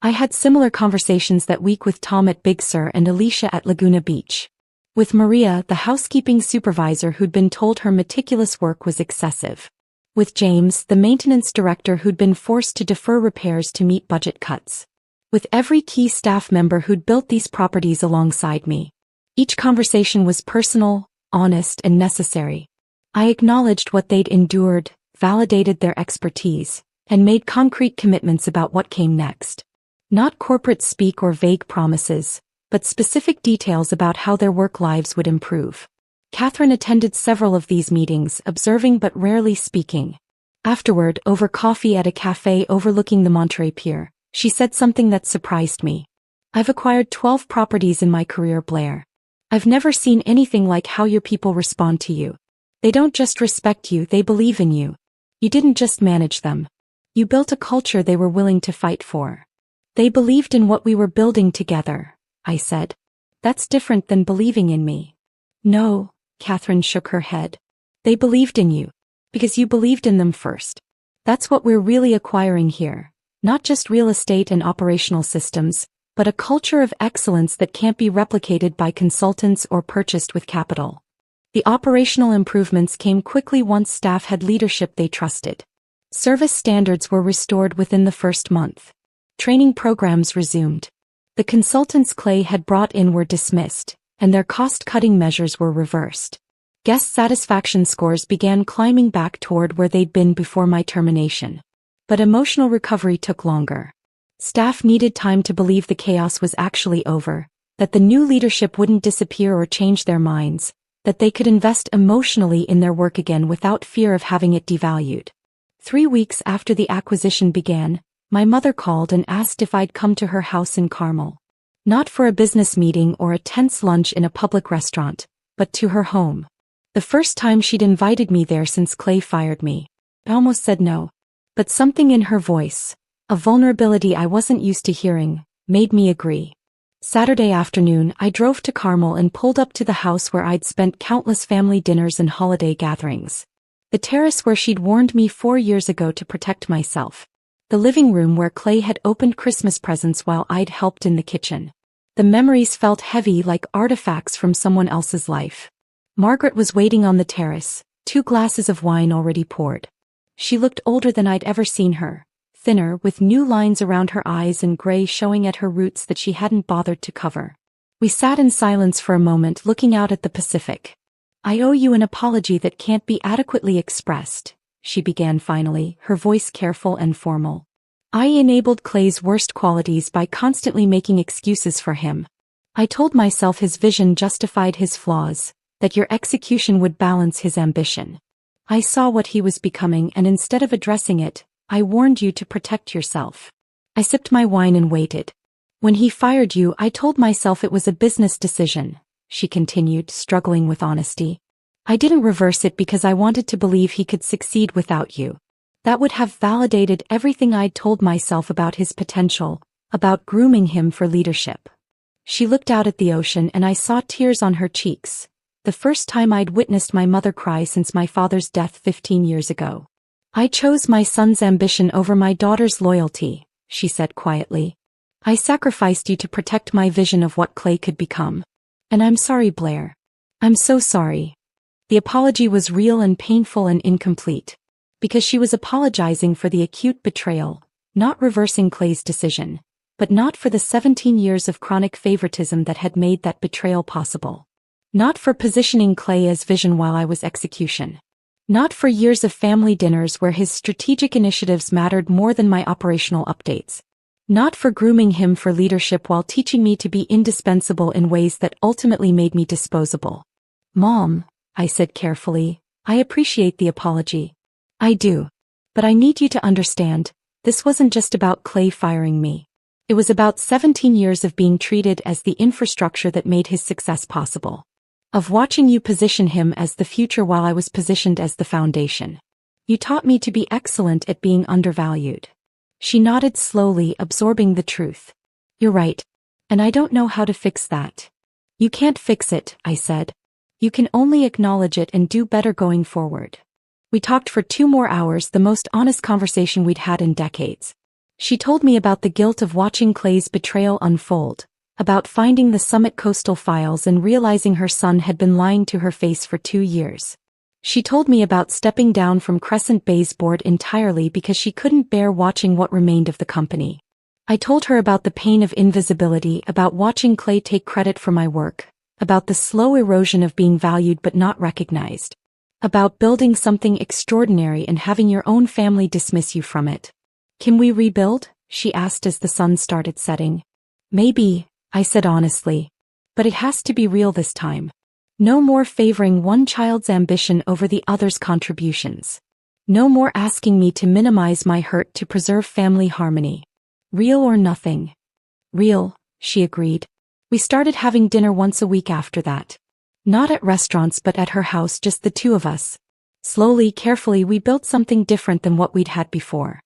I had similar conversations that week with Tom at Big Sur and Alicia at Laguna Beach. With Maria, the housekeeping supervisor who'd been told her meticulous work was excessive. With James, the maintenance director who'd been forced to defer repairs to meet budget cuts. With every key staff member who'd built these properties alongside me. Each conversation was personal, honest, and necessary. I acknowledged what they'd endured, validated their expertise, and made concrete commitments about what came next. Not corporate speak or vague promises, but specific details about how their work lives would improve. Catherine attended several of these meetings, observing but rarely speaking. Afterward, over coffee at a cafe overlooking the Monterey Pier, she said something that surprised me. I've acquired 12 properties in my career, Blair. I've never seen anything like how your people respond to you. They don't just respect you, they believe in you. You didn't just manage them. You built a culture they were willing to fight for. They believed in what we were building together, I said. That's different than believing in me. No, Catherine shook her head. They believed in you. Because you believed in them first. That's what we're really acquiring here. Not just real estate and operational systems, but a culture of excellence that can't be replicated by consultants or purchased with capital. The operational improvements came quickly once staff had leadership they trusted. Service standards were restored within the first month. Training programs resumed. The consultants Clay had brought in were dismissed, and their cost-cutting measures were reversed. Guest satisfaction scores began climbing back toward where they'd been before my termination. But emotional recovery took longer. Staff needed time to believe the chaos was actually over, that the new leadership wouldn't disappear or change their minds, that they could invest emotionally in their work again without fear of having it devalued. 3 weeks after the acquisition began, my mother called and asked if I'd come to her house in Carmel. Not for a business meeting or a tense lunch in a public restaurant, but to her home. The first time she'd invited me there since Clay fired me. I almost said no. But something in her voice, a vulnerability I wasn't used to hearing, made me agree. Saturday afternoon, I drove to Carmel and pulled up to the house where I'd spent countless family dinners and holiday gatherings. The terrace where she'd warned me 4 years ago to protect myself. The living room where Clay had opened Christmas presents while I'd helped in the kitchen. The memories felt heavy like artifacts from someone else's life. Margaret was waiting on the terrace, 2 glasses of wine already poured. She looked older than I'd ever seen her, thinner with new lines around her eyes and gray showing at her roots that she hadn't bothered to cover. We sat in silence for a moment looking out at the Pacific. I owe you an apology that can't be adequately expressed, she began finally, her voice careful and formal. I enabled Clay's worst qualities by constantly making excuses for him. I told myself his vision justified his flaws, that your execution would balance his ambition. I saw what he was becoming and instead of addressing it, I warned you to protect yourself. I sipped my wine and waited. When he fired you, I told myself it was a business decision, she continued, struggling with honesty. I didn't reverse it because I wanted to believe he could succeed without you. That would have validated everything I'd told myself about his potential, about grooming him for leadership. She looked out at the ocean and I saw tears on her cheeks, the first time I'd witnessed my mother cry since my father's death 15 years ago. I chose my son's ambition over my daughter's loyalty, she said quietly. I sacrificed you to protect my vision of what Clay could become. And I'm sorry, Blair. I'm so sorry. The apology was real and painful and incomplete. Because she was apologizing for the acute betrayal, not reversing Clay's decision, but not for the 17 years of chronic favoritism that had made that betrayal possible. Not for positioning Clay as vision while I was execution. Not for years of family dinners where his strategic initiatives mattered more than my operational updates. Not for grooming him for leadership while teaching me to be indispensable in ways that ultimately made me disposable. Mom, I said carefully, I appreciate the apology. I do. But I need you to understand, this wasn't just about Clay firing me. It was about 17 years of being treated as the infrastructure that made his success possible. Of watching you position him as the future while I was positioned as the foundation. You taught me to be excellent at being undervalued. She nodded slowly, absorbing the truth. You're right. And I don't know how to fix that. You can't fix it, I said. You can only acknowledge it and do better going forward. We talked for 2 more hours, the most honest conversation we'd had in decades. She told me about the guilt of watching Clay's betrayal unfold, about finding the Summit Coastal files and realizing her son had been lying to her face for 2 years. She told me about stepping down from Crescent Bay's board entirely because she couldn't bear watching what remained of the company. I told her about the pain of invisibility, about watching Clay take credit for my work, about the slow erosion of being valued but not recognized, about building something extraordinary and having your own family dismiss you from it. Can we rebuild? She asked as the sun started setting. Maybe, I said honestly. But it has to be real this time. No more favoring one child's ambition over the other's contributions. No more asking me to minimize my hurt to preserve family harmony. Real or nothing. Real, she agreed. We started having dinner once a week after that. Not at restaurants but at her house, just the 2 of us. Slowly, carefully we built something different than what we'd had before.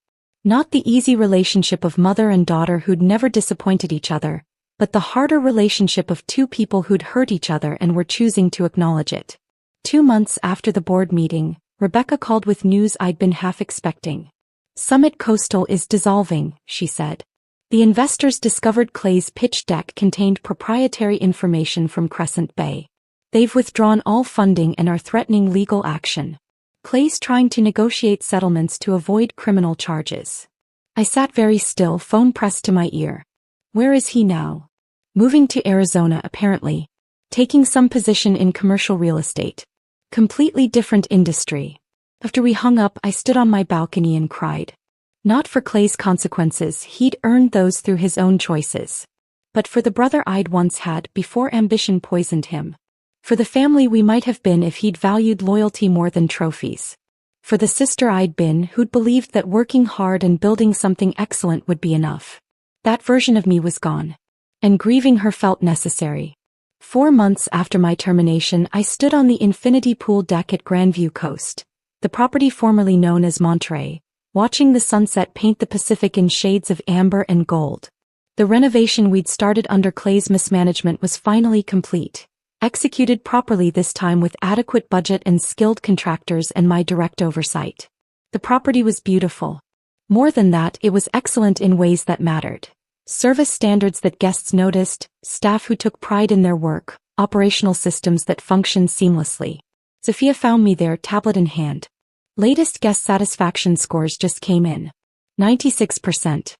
Not the easy relationship of mother and daughter who'd never disappointed each other, but the harder relationship of 2 people who'd hurt each other and were choosing to acknowledge it. 2 months after the board meeting, Rebecca called with news I'd been half expecting. Summit Coastal is dissolving, she said. The investors discovered Clay's pitch deck contained proprietary information from Crescent Bay. They've withdrawn all funding and are threatening legal action. Clay's trying to negotiate settlements to avoid criminal charges. I sat very still, phone pressed to my ear. Where is he now? Moving to Arizona apparently. Taking some position in commercial real estate. Completely different industry. After we hung up, I stood on my balcony and cried. Not for Clay's consequences, he'd earned those through his own choices. But for the brother I'd once had before ambition poisoned him. For the family we might have been if he'd valued loyalty more than trophies. For the sister I'd been who'd believed that working hard and building something excellent would be enough. That version of me was gone. And grieving her felt necessary. 4 months after my termination, I stood on the infinity pool deck at Grandview Coast, the property formerly known as Monterey, watching the sunset paint the Pacific in shades of amber and gold. The renovation we'd started under Clay's mismanagement was finally complete. Executed properly this time with adequate budget and skilled contractors and my direct oversight. The property was beautiful. More than that, it was excellent in ways that mattered. Service standards that guests noticed, staff who took pride in their work, operational systems that functioned seamlessly. Sophia found me there, tablet in hand. Latest guest satisfaction scores just came in. 96%.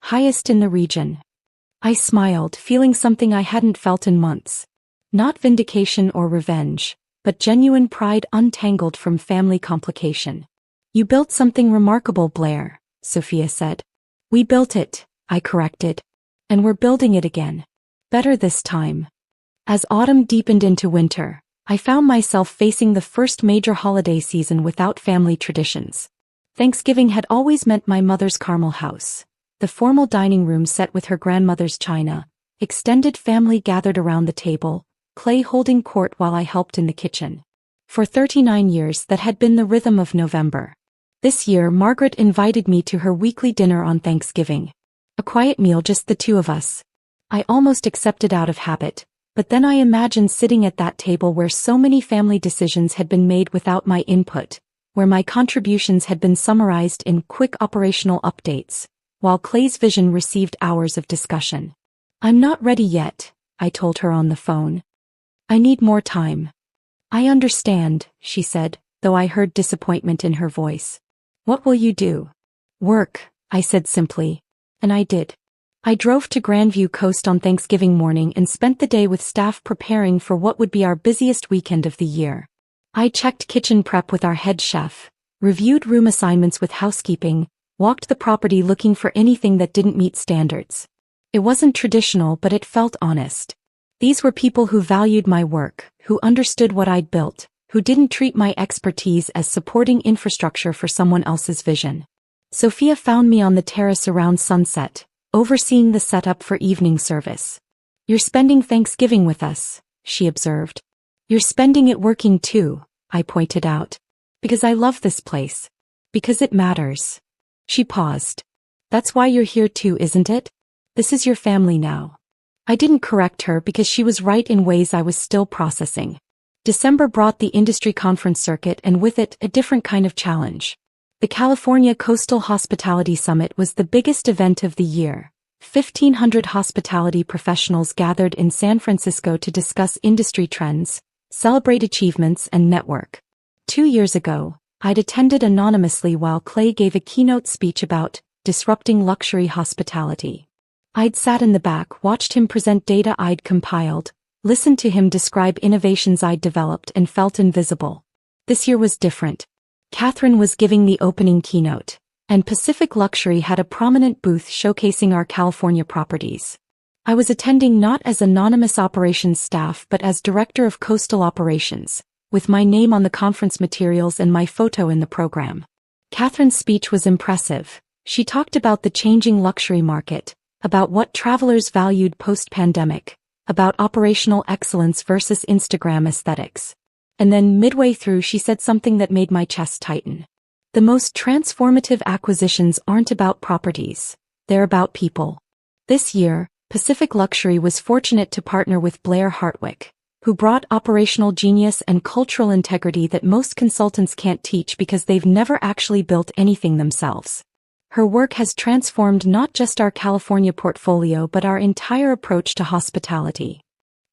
Highest in the region. I smiled, feeling something I hadn't felt in months. Not vindication or revenge, but genuine pride untangled from family complication. You built something remarkable, Blair, Sophia said. We built it, I corrected. And we're building it again. Better this time. As autumn deepened into winter, I found myself facing the first major holiday season without family traditions. Thanksgiving had always meant my mother's Carmel house, the formal dining room set with her grandmother's china, extended family gathered around the table, Clay holding court while I helped in the kitchen. For 39 years that had been the rhythm of November. This year Margaret invited me to her weekly dinner on Thanksgiving. A quiet meal, just the two of us. I almost accepted out of habit, but then I imagined sitting at that table where so many family decisions had been made without my input, where my contributions had been summarized in quick operational updates, while Clay's vision received hours of discussion. "I'm not ready yet," I told her on the phone. "I need more time." "I understand," she said, though I heard disappointment in her voice. "What will you do?" "Work," I said simply. And I did. I drove to Grandview Coast on Thanksgiving morning and spent the day with staff preparing for what would be our busiest weekend of the year. I checked kitchen prep with our head chef, reviewed room assignments with housekeeping, walked the property looking for anything that didn't meet standards. It wasn't traditional, but it felt honest. These were people who valued my work, who understood what I'd built, who didn't treat my expertise as supporting infrastructure for someone else's vision. Sophia found me on the terrace around sunset, overseeing the setup for evening service. "You're spending Thanksgiving with us," she observed. "You're spending it working too," I pointed out. "Because I love this place. Because it matters." She paused. "That's why you're here too, isn't it? This is your family now." I didn't correct her because she was right in ways I was still processing. December brought the industry conference circuit and with it a different kind of challenge. The California Coastal Hospitality Summit was the biggest event of the year. 1,500 hospitality professionals gathered in San Francisco to discuss industry trends, celebrate achievements, and network. 2 years ago, I'd attended anonymously while Clay gave a keynote speech about disrupting luxury hospitality. I'd sat in the back, watched him present data I'd compiled, listened to him describe innovations I'd developed, and felt invisible. This year was different. Catherine was giving the opening keynote, and Pacific Luxury had a prominent booth showcasing our California properties. I was attending not as anonymous operations staff but as director of coastal operations, with my name on the conference materials and my photo in the program. Catherine's speech was impressive. She talked about the changing luxury market, about what travelers valued post-pandemic, about operational excellence versus Instagram aesthetics. And then midway through she said something that made my chest tighten. "The most transformative acquisitions aren't about properties, they're about people." This year, Pacific Luxury was fortunate to partner with Blair Hartwick, who brought operational genius and cultural integrity that most consultants can't teach because they've never actually built anything themselves. Her work has transformed not just our California portfolio but our entire approach to hospitality.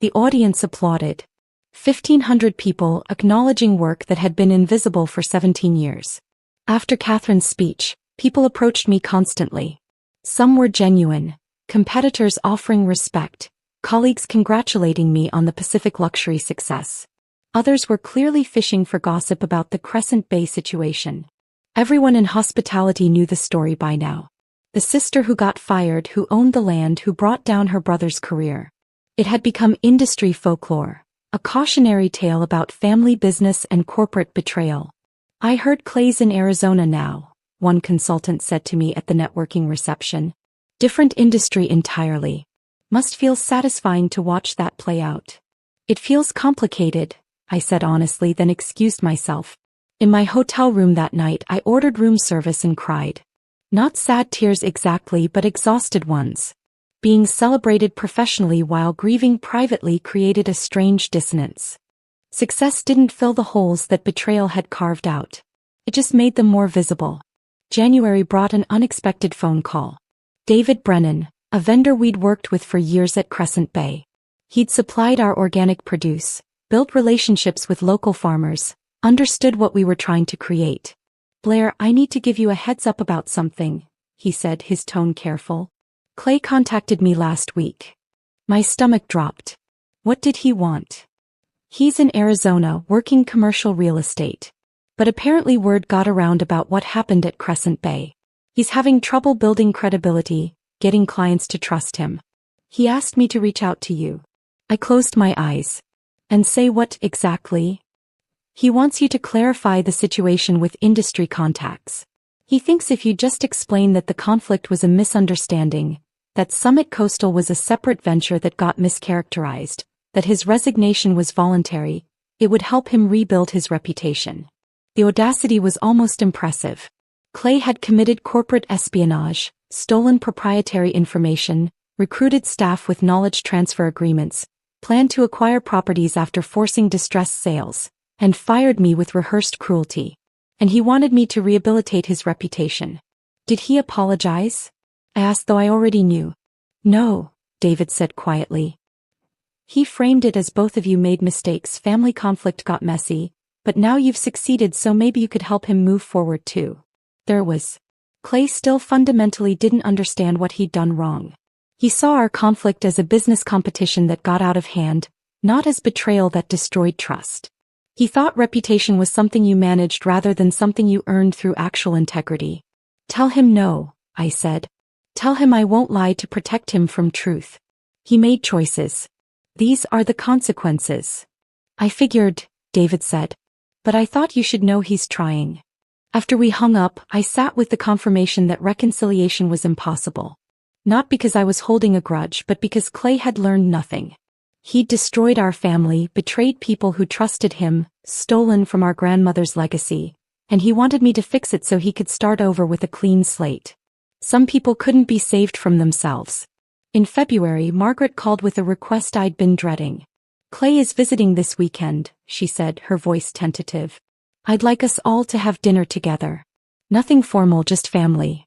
The audience applauded. 1,500 people acknowledging work that had been invisible for 17 years. After Catherine's speech, people approached me constantly. Some were genuine, competitors offering respect, colleagues congratulating me on the Pacific Luxury success. Others were clearly fishing for gossip about the Crescent Bay situation. Everyone in hospitality knew the story by now. The sister who got fired, who owned the land, who brought down her brother's career. It had become industry folklore. A cautionary tale about family business and corporate betrayal. "I heard Clay's in Arizona now," one consultant said to me at the networking reception. "Different industry entirely. Must feel satisfying to watch that play out." "It feels complicated," I said honestly, then excused myself. In my hotel room that night I ordered room service and cried. Not sad tears exactly, but exhausted ones. Being celebrated professionally while grieving privately created a strange dissonance. Success didn't fill the holes that betrayal had carved out. It just made them more visible. January brought an unexpected phone call. David Brennan, a vendor we'd worked with for years at Crescent Bay. He'd supplied our organic produce, built relationships with local farmers, understood what we were trying to create. "Blair, I need to give you a heads up about something," he said, his tone careful. "Clay contacted me last week." My stomach dropped. What did he want? He's in Arizona working commercial real estate. But apparently word got around about what happened at Crescent Bay. He's having trouble building credibility, getting clients to trust him. He asked me to reach out to you. I closed my eyes. And say what exactly? He wants you to clarify the situation with industry contacts. He thinks if you just explain that the conflict was a misunderstanding, that Summit Coastal was a separate venture that got mischaracterized, that his resignation was voluntary, It would help him rebuild his reputation. The audacity was almost impressive. Clay had committed corporate espionage, stolen proprietary information, recruited staff with knowledge transfer agreements, planned to acquire properties after forcing distressed sales, and fired me with rehearsed cruelty. And he wanted me to rehabilitate his reputation. Did he apologize? I asked, though I already knew. No, David said quietly. He framed it as both of you made mistakes, family conflict got messy, but now you've succeeded, so maybe you could help him move forward too. There was. Clay still fundamentally didn't understand what he'd done wrong. He saw our conflict as a business competition that got out of hand, not as betrayal that destroyed trust. He thought reputation was something you managed rather than something you earned through actual integrity. Tell him no, I said. Tell him I won't lie to protect him from truth. He made choices. These are the consequences. I figured, David said. But I thought you should know he's trying. After we hung up, I sat with the confirmation that reconciliation was impossible. Not because I was holding a grudge, but because Clay had learned nothing. He'd destroyed our family, betrayed people who trusted him, stolen from our grandmother's legacy, and he wanted me to fix it so he could start over with a clean slate. Some people couldn't be saved from themselves. In February, Margaret called with a request I'd been dreading. Clay is visiting this weekend, she said, her voice tentative. I'd like us all to have dinner together. Nothing formal, just family.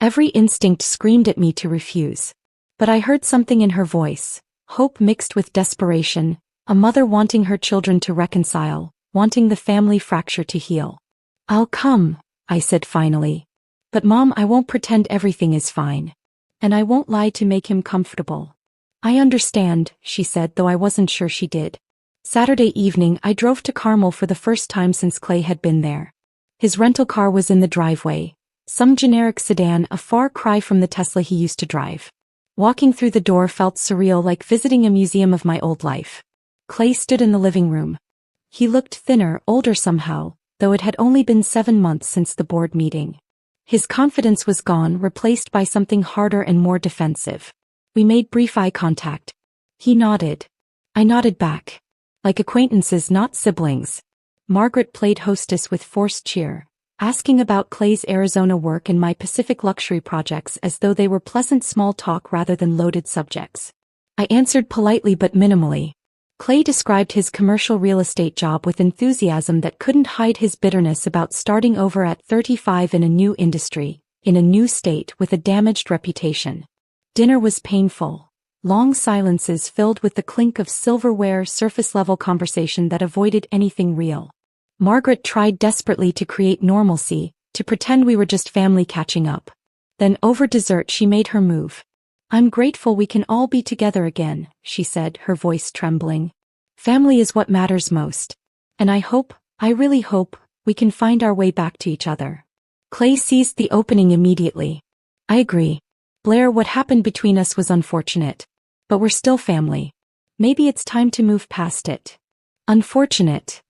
Every instinct screamed at me to refuse. But I heard something in her voice, hope mixed with desperation, a mother wanting her children to reconcile, wanting the family fracture to heal. I'll come, I said finally. But Mom, I won't pretend everything is fine. And I won't lie to make him comfortable. I understand, she said, though I wasn't sure she did. Saturday evening, I drove to Carmel for the first time since Clay had been there. His rental car was in the driveway, some generic sedan, a far cry from the Tesla he used to drive. Walking through the door felt surreal, like visiting a museum of my old life. Clay stood in the living room. He looked thinner, older somehow, though it had only been 7 months since the board meeting. His confidence was gone, replaced by something harder and more defensive. We made brief eye contact. He nodded. I nodded back. Like acquaintances, not siblings. Margaret played hostess with forced cheer, asking about Clay's Arizona work and my Pacific luxury projects as though they were pleasant small talk rather than loaded subjects. I answered politely but minimally. Clay described his commercial real estate job with enthusiasm that couldn't hide his bitterness about starting over at 35 in a new industry, in a new state with a damaged reputation. Dinner was painful. Long silences filled with the clink of silverware, surface-level conversation that avoided anything real. Margaret tried desperately to create normalcy, to pretend we were just family catching up. Then over dessert she made her move. I'm grateful we can all be together again, she said, her voice trembling. Family is what matters most. And I really hope, we can find our way back to each other. Clay seized the opening immediately. I agree. Blair, what happened between us was unfortunate. But we're still family. Maybe it's time to move past it. Unfortunate.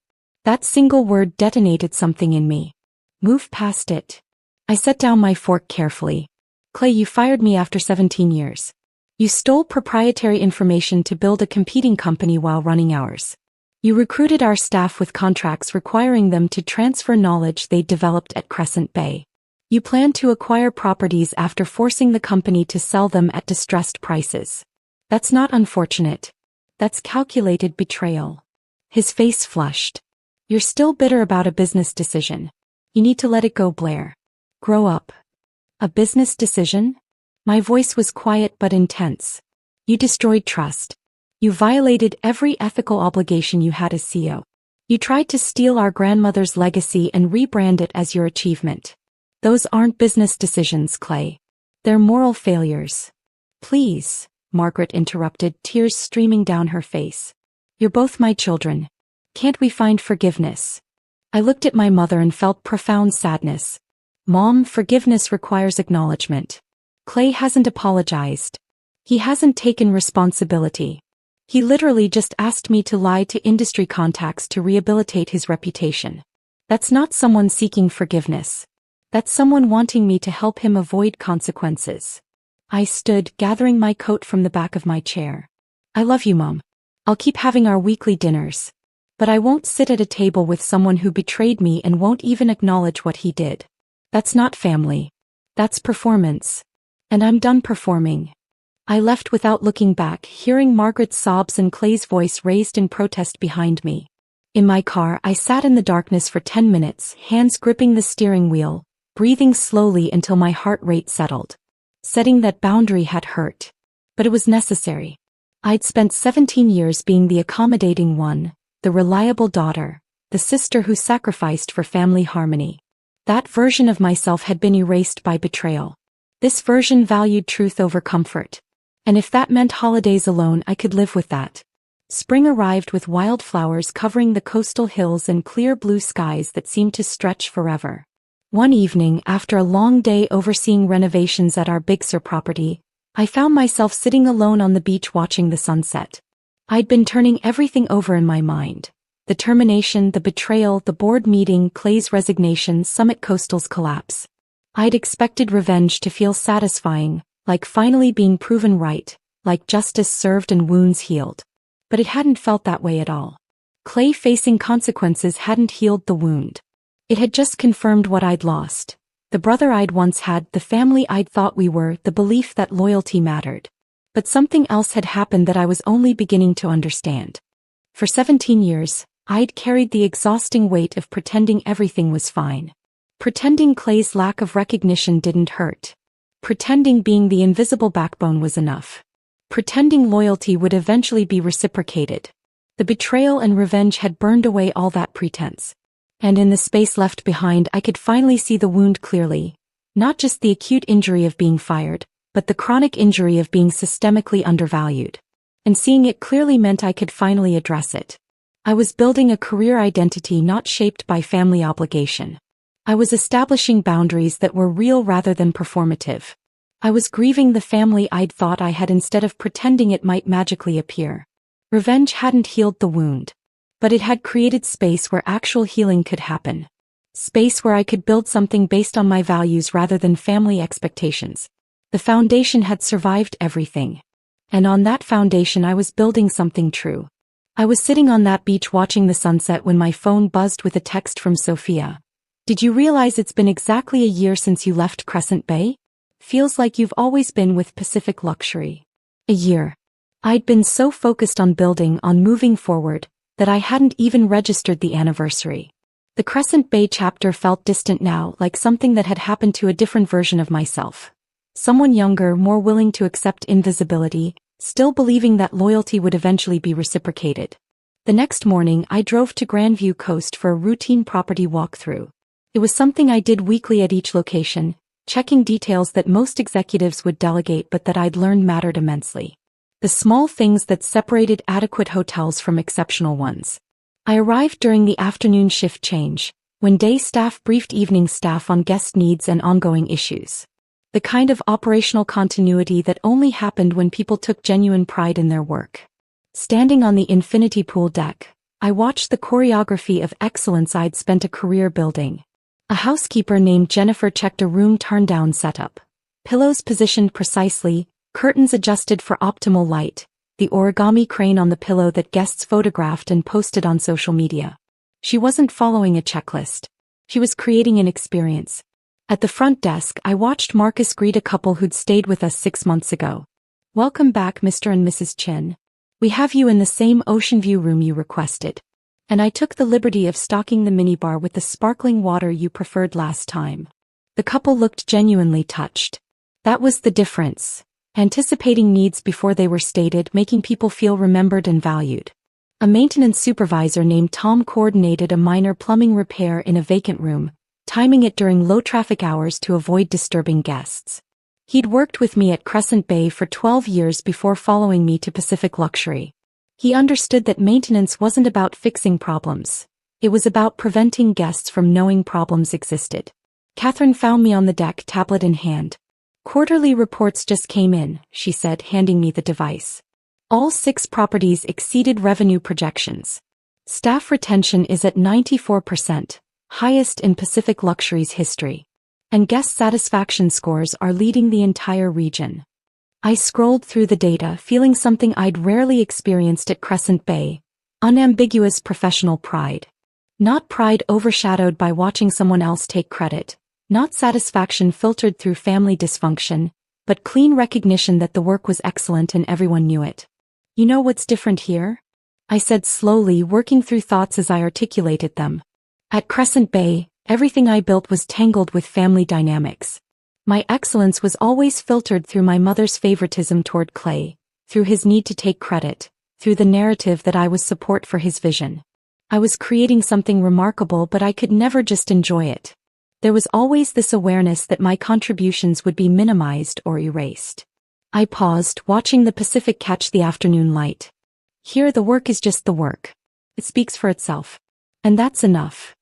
That single word detonated something in me. Move past it. I set down my fork carefully. Clay, you fired me after 17 years. You stole proprietary information to build a competing company while running ours. You recruited our staff with contracts requiring them to transfer knowledge they'd developed at Crescent Bay. You planned to acquire properties after forcing the company to sell them at distressed prices. That's not unfortunate. That's calculated betrayal. His face flushed. You're still bitter about a business decision. You need to let it go, Blair. Grow up. A business decision? My voice was quiet but intense. You destroyed trust. You violated every ethical obligation you had as CEO. You tried to steal our grandmother's legacy and rebrand it as your achievement. Those aren't business decisions, Clay. They're moral failures. Please, Margaret interrupted, tears streaming down her face. You're both my children. Can't we find forgiveness? I looked at my mother and felt profound sadness. Mom, forgiveness requires acknowledgement. Clay hasn't apologized. He hasn't taken responsibility. He literally just asked me to lie to industry contacts to rehabilitate his reputation. That's not someone seeking forgiveness. That's someone wanting me to help him avoid consequences. I stood, gathering my coat from the back of my chair. I love you, Mom. I'll keep having our weekly dinners. But I won't sit at a table with someone who betrayed me and won't even acknowledge what he did. That's not family. That's performance. And I'm done performing. I left without looking back, hearing Margaret's sobs and Clay's voice raised in protest behind me. In my car, I sat in the darkness for 10 minutes, hands gripping the steering wheel, breathing slowly until my heart rate settled. Setting that boundary had hurt. But it was necessary. I'd spent 17 years being the accommodating one, the reliable daughter, the sister who sacrificed for family harmony. That version of myself had been erased by betrayal. This version valued truth over comfort. And if that meant holidays alone, I could live with that. Spring arrived with wildflowers covering the coastal hills and clear blue skies that seemed to stretch forever. One evening, after a long day overseeing renovations at our Big Sur property, I found myself sitting alone on the beach watching the sunset. I'd been turning everything over in my mind. The termination, the betrayal, the board meeting, Clay's resignation, Summit Coastal's collapse. I'd expected revenge to feel satisfying, like finally being proven right, like justice served and wounds healed. But it hadn't felt that way at all. Clay facing consequences hadn't healed the wound. It had just confirmed what I'd lost. The brother I'd once had, the family I'd thought we were, the belief that loyalty mattered. But something else had happened that I was only beginning to understand. For 17 years, I'd carried the exhausting weight of pretending everything was fine. Pretending Clay's lack of recognition didn't hurt. Pretending being the invisible backbone was enough. Pretending loyalty would eventually be reciprocated. The betrayal and revenge had burned away all that pretense. And in the space left behind, I could finally see the wound clearly. Not just the acute injury of being fired, but the chronic injury of being systemically undervalued. And seeing it clearly meant I could finally address it. I was building a career identity not shaped by family obligation. I was establishing boundaries that were real rather than performative. I was grieving the family I'd thought I had instead of pretending it might magically appear. Revenge hadn't healed the wound. But it had created space where actual healing could happen. Space where I could build something based on my values rather than family expectations. The foundation had survived everything. And on that foundation I was building something true. I was sitting on that beach watching the sunset when my phone buzzed with a text from Sophia. Did you realize it's been exactly a year since you left Crescent Bay? Feels like you've always been with Pacific Luxury. A year. I'd been so focused on building, on moving forward, that I hadn't even registered the anniversary. The Crescent Bay chapter felt distant now, like something that had happened to a different version of myself. Someone younger, more willing to accept invisibility, still believing that loyalty would eventually be reciprocated. The next morning, I drove to Grandview Coast for a routine property walkthrough. It was something I did weekly at each location, checking details that most executives would delegate but that I'd learned mattered immensely. The small things that separated adequate hotels from exceptional ones. I arrived during the afternoon shift change, when day staff briefed evening staff on guest needs and ongoing issues. The kind of operational continuity that only happened when people took genuine pride in their work. Standing on the infinity pool deck, I watched the choreography of excellence I'd spent a career building. A housekeeper named Jennifer checked a room turn-down setup. Pillows positioned precisely, curtains adjusted for optimal light, the origami crane on the pillow that guests photographed and posted on social media. She wasn't following a checklist. She was creating an experience. At the front desk, I watched Marcus greet a couple who'd stayed with us 6 months ago. Welcome back, Mr. and Mrs. Chin. We have you in the same ocean view room you requested. And I took the liberty of stocking the minibar with the sparkling water you preferred last time. The couple looked genuinely touched. That was the difference. Anticipating needs before they were stated, making people feel remembered and valued. A maintenance supervisor named Tom coordinated a minor plumbing repair in a vacant room, timing it during low-traffic hours to avoid disturbing guests. He'd worked with me at Crescent Bay for 12 years before following me to Pacific Luxury. He understood that maintenance wasn't about fixing problems. It was about preventing guests from knowing problems existed. Catherine found me on the deck, tablet in hand. Quarterly reports just came in, she said, handing me the device. All 6 properties exceeded revenue projections. Staff retention is at 94%, highest in Pacific Luxury's history. And guest satisfaction scores are leading the entire region. I scrolled through the data, feeling something I'd rarely experienced at Crescent Bay, Unambiguous professional pride. Not pride overshadowed by watching someone else take credit, not satisfaction filtered through family dysfunction, but clean recognition that the work was excellent and everyone knew it. You know what's different here? I said slowly, working through thoughts as I articulated them. At Crescent Bay, everything I built was tangled with family dynamics. My excellence was always filtered through my mother's favoritism toward Clay, through his need to take credit, through the narrative that I was support for his vision. I was creating something remarkable, but I could never just enjoy it. There was always this awareness that my contributions would be minimized or erased. I paused, watching the Pacific catch the afternoon light. Here the work is just the work. It speaks for itself. And that's enough.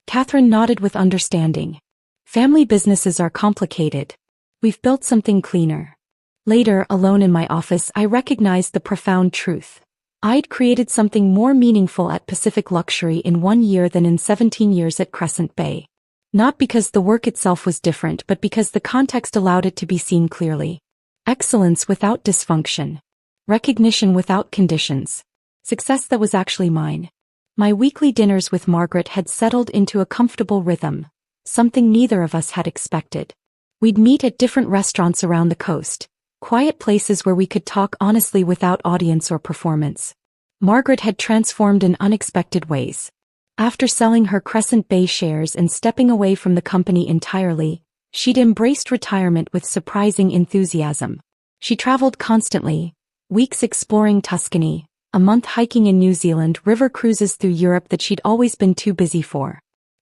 Catherine nodded with understanding. Family businesses are complicated. We've built something cleaner. Later, alone in my office, I recognized the profound truth. I'd created something more meaningful at Pacific Luxury in 1 year than in 17 years at Crescent Bay. Not because the work itself was different, but because the context allowed it to be seen clearly. Excellence without dysfunction. Recognition without conditions. Success that was actually mine. My weekly dinners with Margaret had settled into a comfortable rhythm, something neither of us had expected. We'd meet at different restaurants around the coast, quiet places where we could talk honestly without audience or performance. Margaret had transformed in unexpected ways. After selling her Crescent Bay shares and stepping away from the company entirely, she'd embraced retirement with surprising enthusiasm. She traveled constantly, weeks exploring Tuscany, a month hiking in New Zealand, river cruises through Europe that she'd always been too busy for.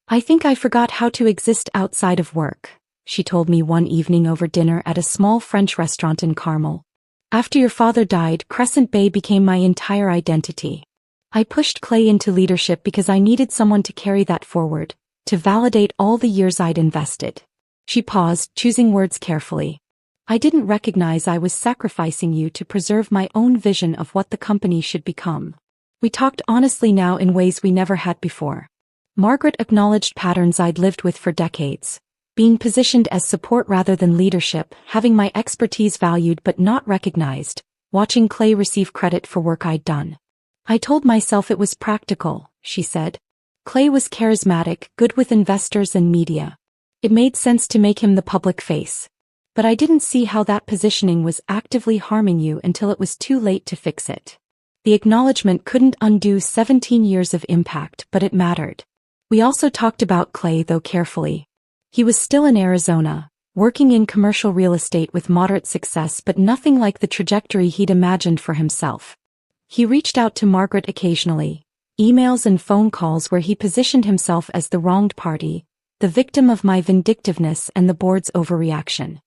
"I think I forgot how to exist outside of work," she told me one evening over dinner at a small French restaurant in Carmel. "After your father died, Crescent Bay became my entire identity. I pushed Clay into leadership because I needed someone to carry that forward, to validate all the years I'd invested." She paused, choosing words carefully. "I didn't recognize I was sacrificing you to preserve my own vision of what the company should become." We talked honestly now in ways we never had before. Margaret acknowledged patterns I'd lived with for decades. Being positioned as support rather than leadership, having my expertise valued but not recognized, watching Clay receive credit for work I'd done. "I told myself it was practical," she said. "Clay was charismatic, good with investors and media. It made sense to make him the public face. But I didn't see how that positioning was actively harming you until it was too late to fix it." The acknowledgement couldn't undo 17 years of impact, but it mattered. We also talked about Clay, though carefully. He was still in Arizona, working in commercial real estate with moderate success, but nothing like the trajectory he'd imagined for himself. He reached out to Margaret occasionally, emails and phone calls where he positioned himself as the wronged party, the victim of my vindictiveness and the board's overreaction.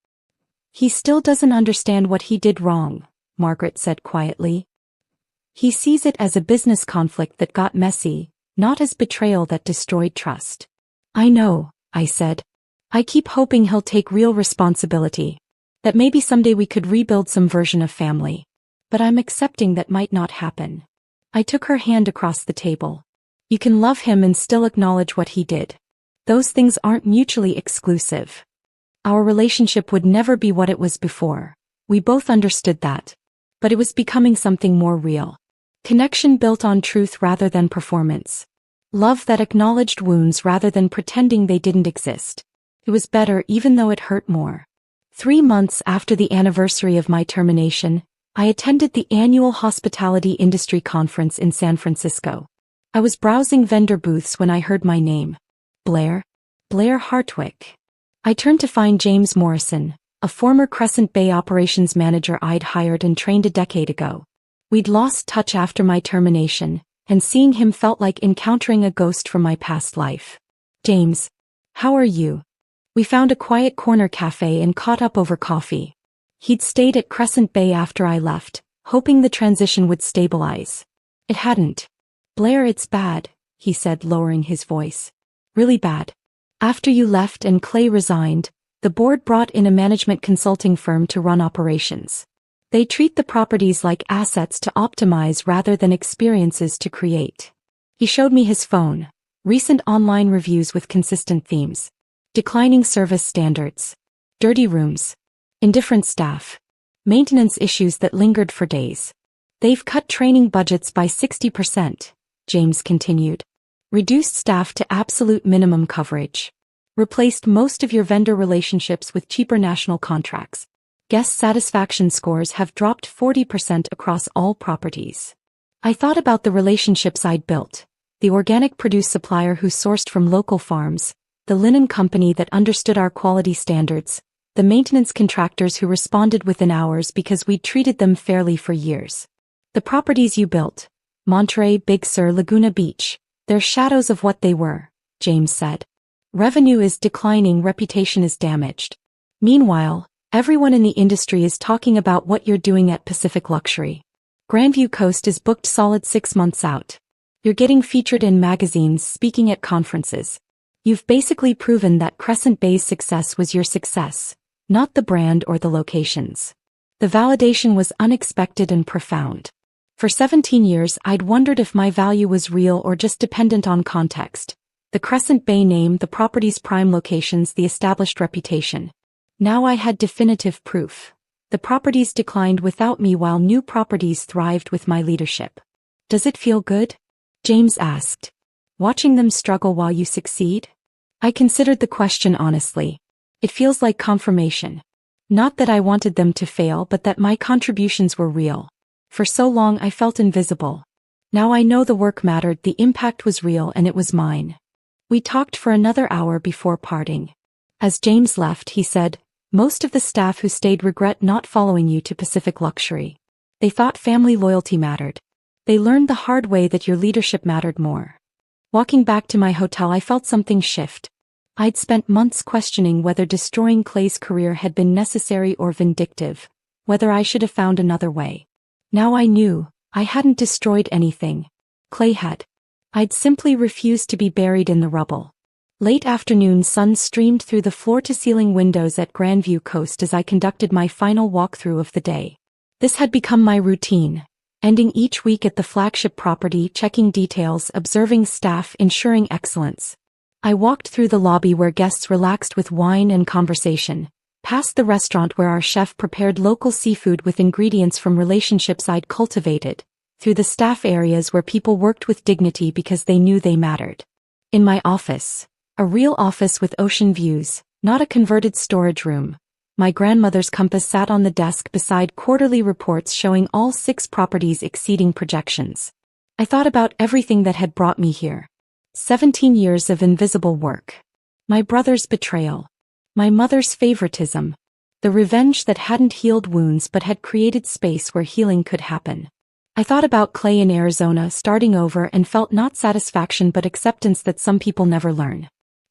"He still doesn't understand what he did wrong," Margaret said quietly. "He sees it as a business conflict that got messy, not as betrayal that destroyed trust." "I know," I said. "I keep hoping he'll take real responsibility. That maybe someday we could rebuild some version of family. But I'm accepting that might not happen." I took her hand across the table. "You can love him and still acknowledge what he did. Those things aren't mutually exclusive. Our relationship would never be what it was before. We both understood that. But it was becoming something more real. Connection built on truth rather than performance. Love that acknowledged wounds rather than pretending they didn't exist. It was better even though it hurt more." 3 months after the anniversary of my termination, I attended the annual Hospitality Industry Conference in San Francisco. I was browsing vendor booths when I heard my name. Blair Hartwick. I turned to find James Morrison, a former Crescent Bay operations manager I'd hired and trained a decade ago. We'd lost touch after my termination, and seeing him felt like encountering a ghost from my past life. "James, how are you?" We found a quiet corner cafe and caught up over coffee. He'd stayed at Crescent Bay after I left, hoping the transition would stabilize. It hadn't. "Blair, it's bad," he said, lowering his voice. "Really bad. After you left and Clay resigned, the board brought in a management consulting firm to run operations. They treat the properties like assets to optimize rather than experiences to create." He showed me his phone, recent online reviews with consistent themes. Declining service standards. Dirty rooms. Indifferent staff. Maintenance issues that lingered for days. "They've cut training budgets by 60%, James continued. Reduced staff to absolute minimum coverage. Replaced most of your vendor relationships with cheaper national contracts. Guest satisfaction scores have dropped 40% across all properties. I thought about the relationships I'd built. The organic produce supplier who sourced from local farms, the linen company that understood our quality standards, the maintenance contractors who responded within hours because we'd treated them fairly for years. The properties you built, Monterey, Big Sur, Laguna Beach, they're shadows of what they were, James said. Revenue is declining, reputation is damaged. Meanwhile, everyone in the industry is talking about what you're doing at Pacific Luxury. Grandview Coast is booked solid 6 months out. You're getting featured in magazines, speaking at conferences. You've basically proven that Crescent Bay's success was your success, not the brand or the locations. The validation was unexpected and profound. For 17 years I'd wondered if my value was real or just dependent on context. The Crescent Bay name, the property's prime locations, the established reputation. Now I had definitive proof. The properties declined without me while new properties thrived with my leadership. Does it feel good? James asked. Watching them struggle while you succeed? I considered the question honestly. It feels like confirmation. Not that I wanted them to fail, but that my contributions were real. For so long I felt invisible. Now I know the work mattered, the impact was real, and it was mine. We talked for another hour before parting. As James left, he said, most of the staff who stayed regret not following you to Pacific Luxury. They thought family loyalty mattered. They learned the hard way that your leadership mattered more. Walking back to my hotel, I felt something shift. I'd spent months questioning whether destroying Clay's career had been necessary or vindictive, whether I should have found another way. Now I knew, I hadn't destroyed anything. Clay had. I'd simply refused to be buried in the rubble. Late afternoon sun streamed through the floor-to-ceiling windows at Grandview Coast as I conducted my final walkthrough of the day. This had become my routine, ending each week at the flagship property, checking details, observing staff, ensuring excellence. I walked through the lobby where guests relaxed with wine and conversation, past the restaurant where our chef prepared local seafood with ingredients from relationships I'd cultivated, through the staff areas where people worked with dignity because they knew they mattered. In my office, a real office with ocean views, not a converted storage room, my grandmother's compass sat on the desk beside quarterly reports showing all 6 properties exceeding projections. I thought about everything that had brought me here. 17 years of invisible work. My brother's betrayal. My mother's favoritism. The revenge that hadn't healed wounds but had created space where healing could happen. I thought about Clay in Arizona starting over and felt not satisfaction but acceptance that some people never learn.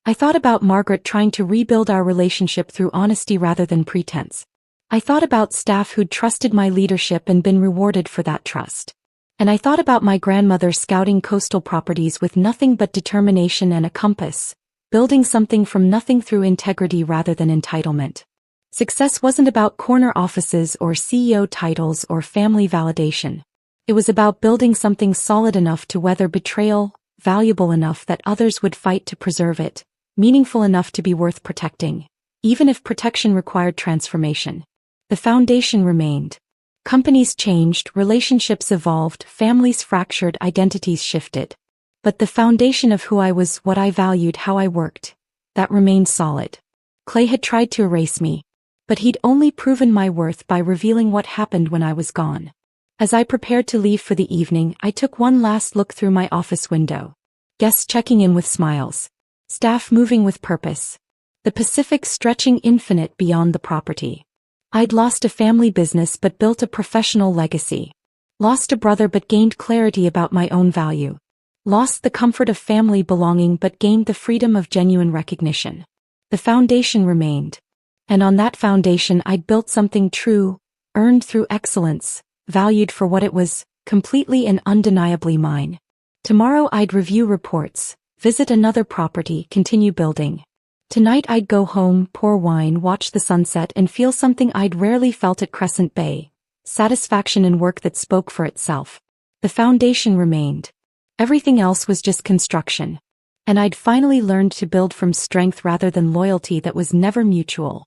I thought about Margaret trying to rebuild our relationship through honesty rather than pretense. I thought about staff who'd trusted my leadership and been rewarded for that trust. And I thought about my grandmother scouting coastal properties with nothing but determination and a compass, building something from nothing through integrity rather than entitlement. Success wasn't about corner offices or CEO titles or family validation. It was about building something solid enough to weather betrayal, valuable enough that others would fight to preserve it, meaningful enough to be worth protecting, even if protection required transformation. The foundation remained. Companies changed, relationships evolved, families fractured, identities shifted. But the foundation of who I was, what I valued, how I worked, that remained solid. Clay had tried to erase me, but he'd only proven my worth by revealing what happened when I was gone. As I prepared to leave for the evening, I took one last look through my office window. Guests checking in with smiles. Staff moving with purpose. The Pacific stretching infinite beyond the property. I'd lost a family business but built a professional legacy. Lost a brother but gained clarity about my own value. Lost the comfort of family belonging but gained the freedom of genuine recognition. The foundation remained. And on that foundation I'd built something true, earned through excellence, valued for what it was, completely and undeniably mine. Tomorrow I'd review reports, visit another property, continue building. Tonight I'd go home, pour wine, watch the sunset and feel something I'd rarely felt at Crescent Bay. Satisfaction in work that spoke for itself. The foundation remained. Everything else was just construction. And I'd finally learned to build from strength rather than loyalty that was never mutual.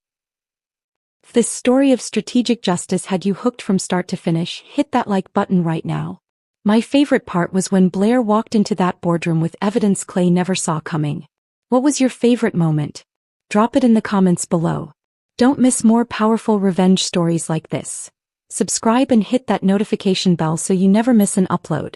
If this story of strategic justice had you hooked from start to finish, hit that like button right now. My favorite part was when Blair walked into that boardroom with evidence Clay never saw coming. What was your favorite moment? Drop it in the comments below. Don't miss more powerful revenge stories like this. Subscribe and hit that notification bell so you never miss an upload.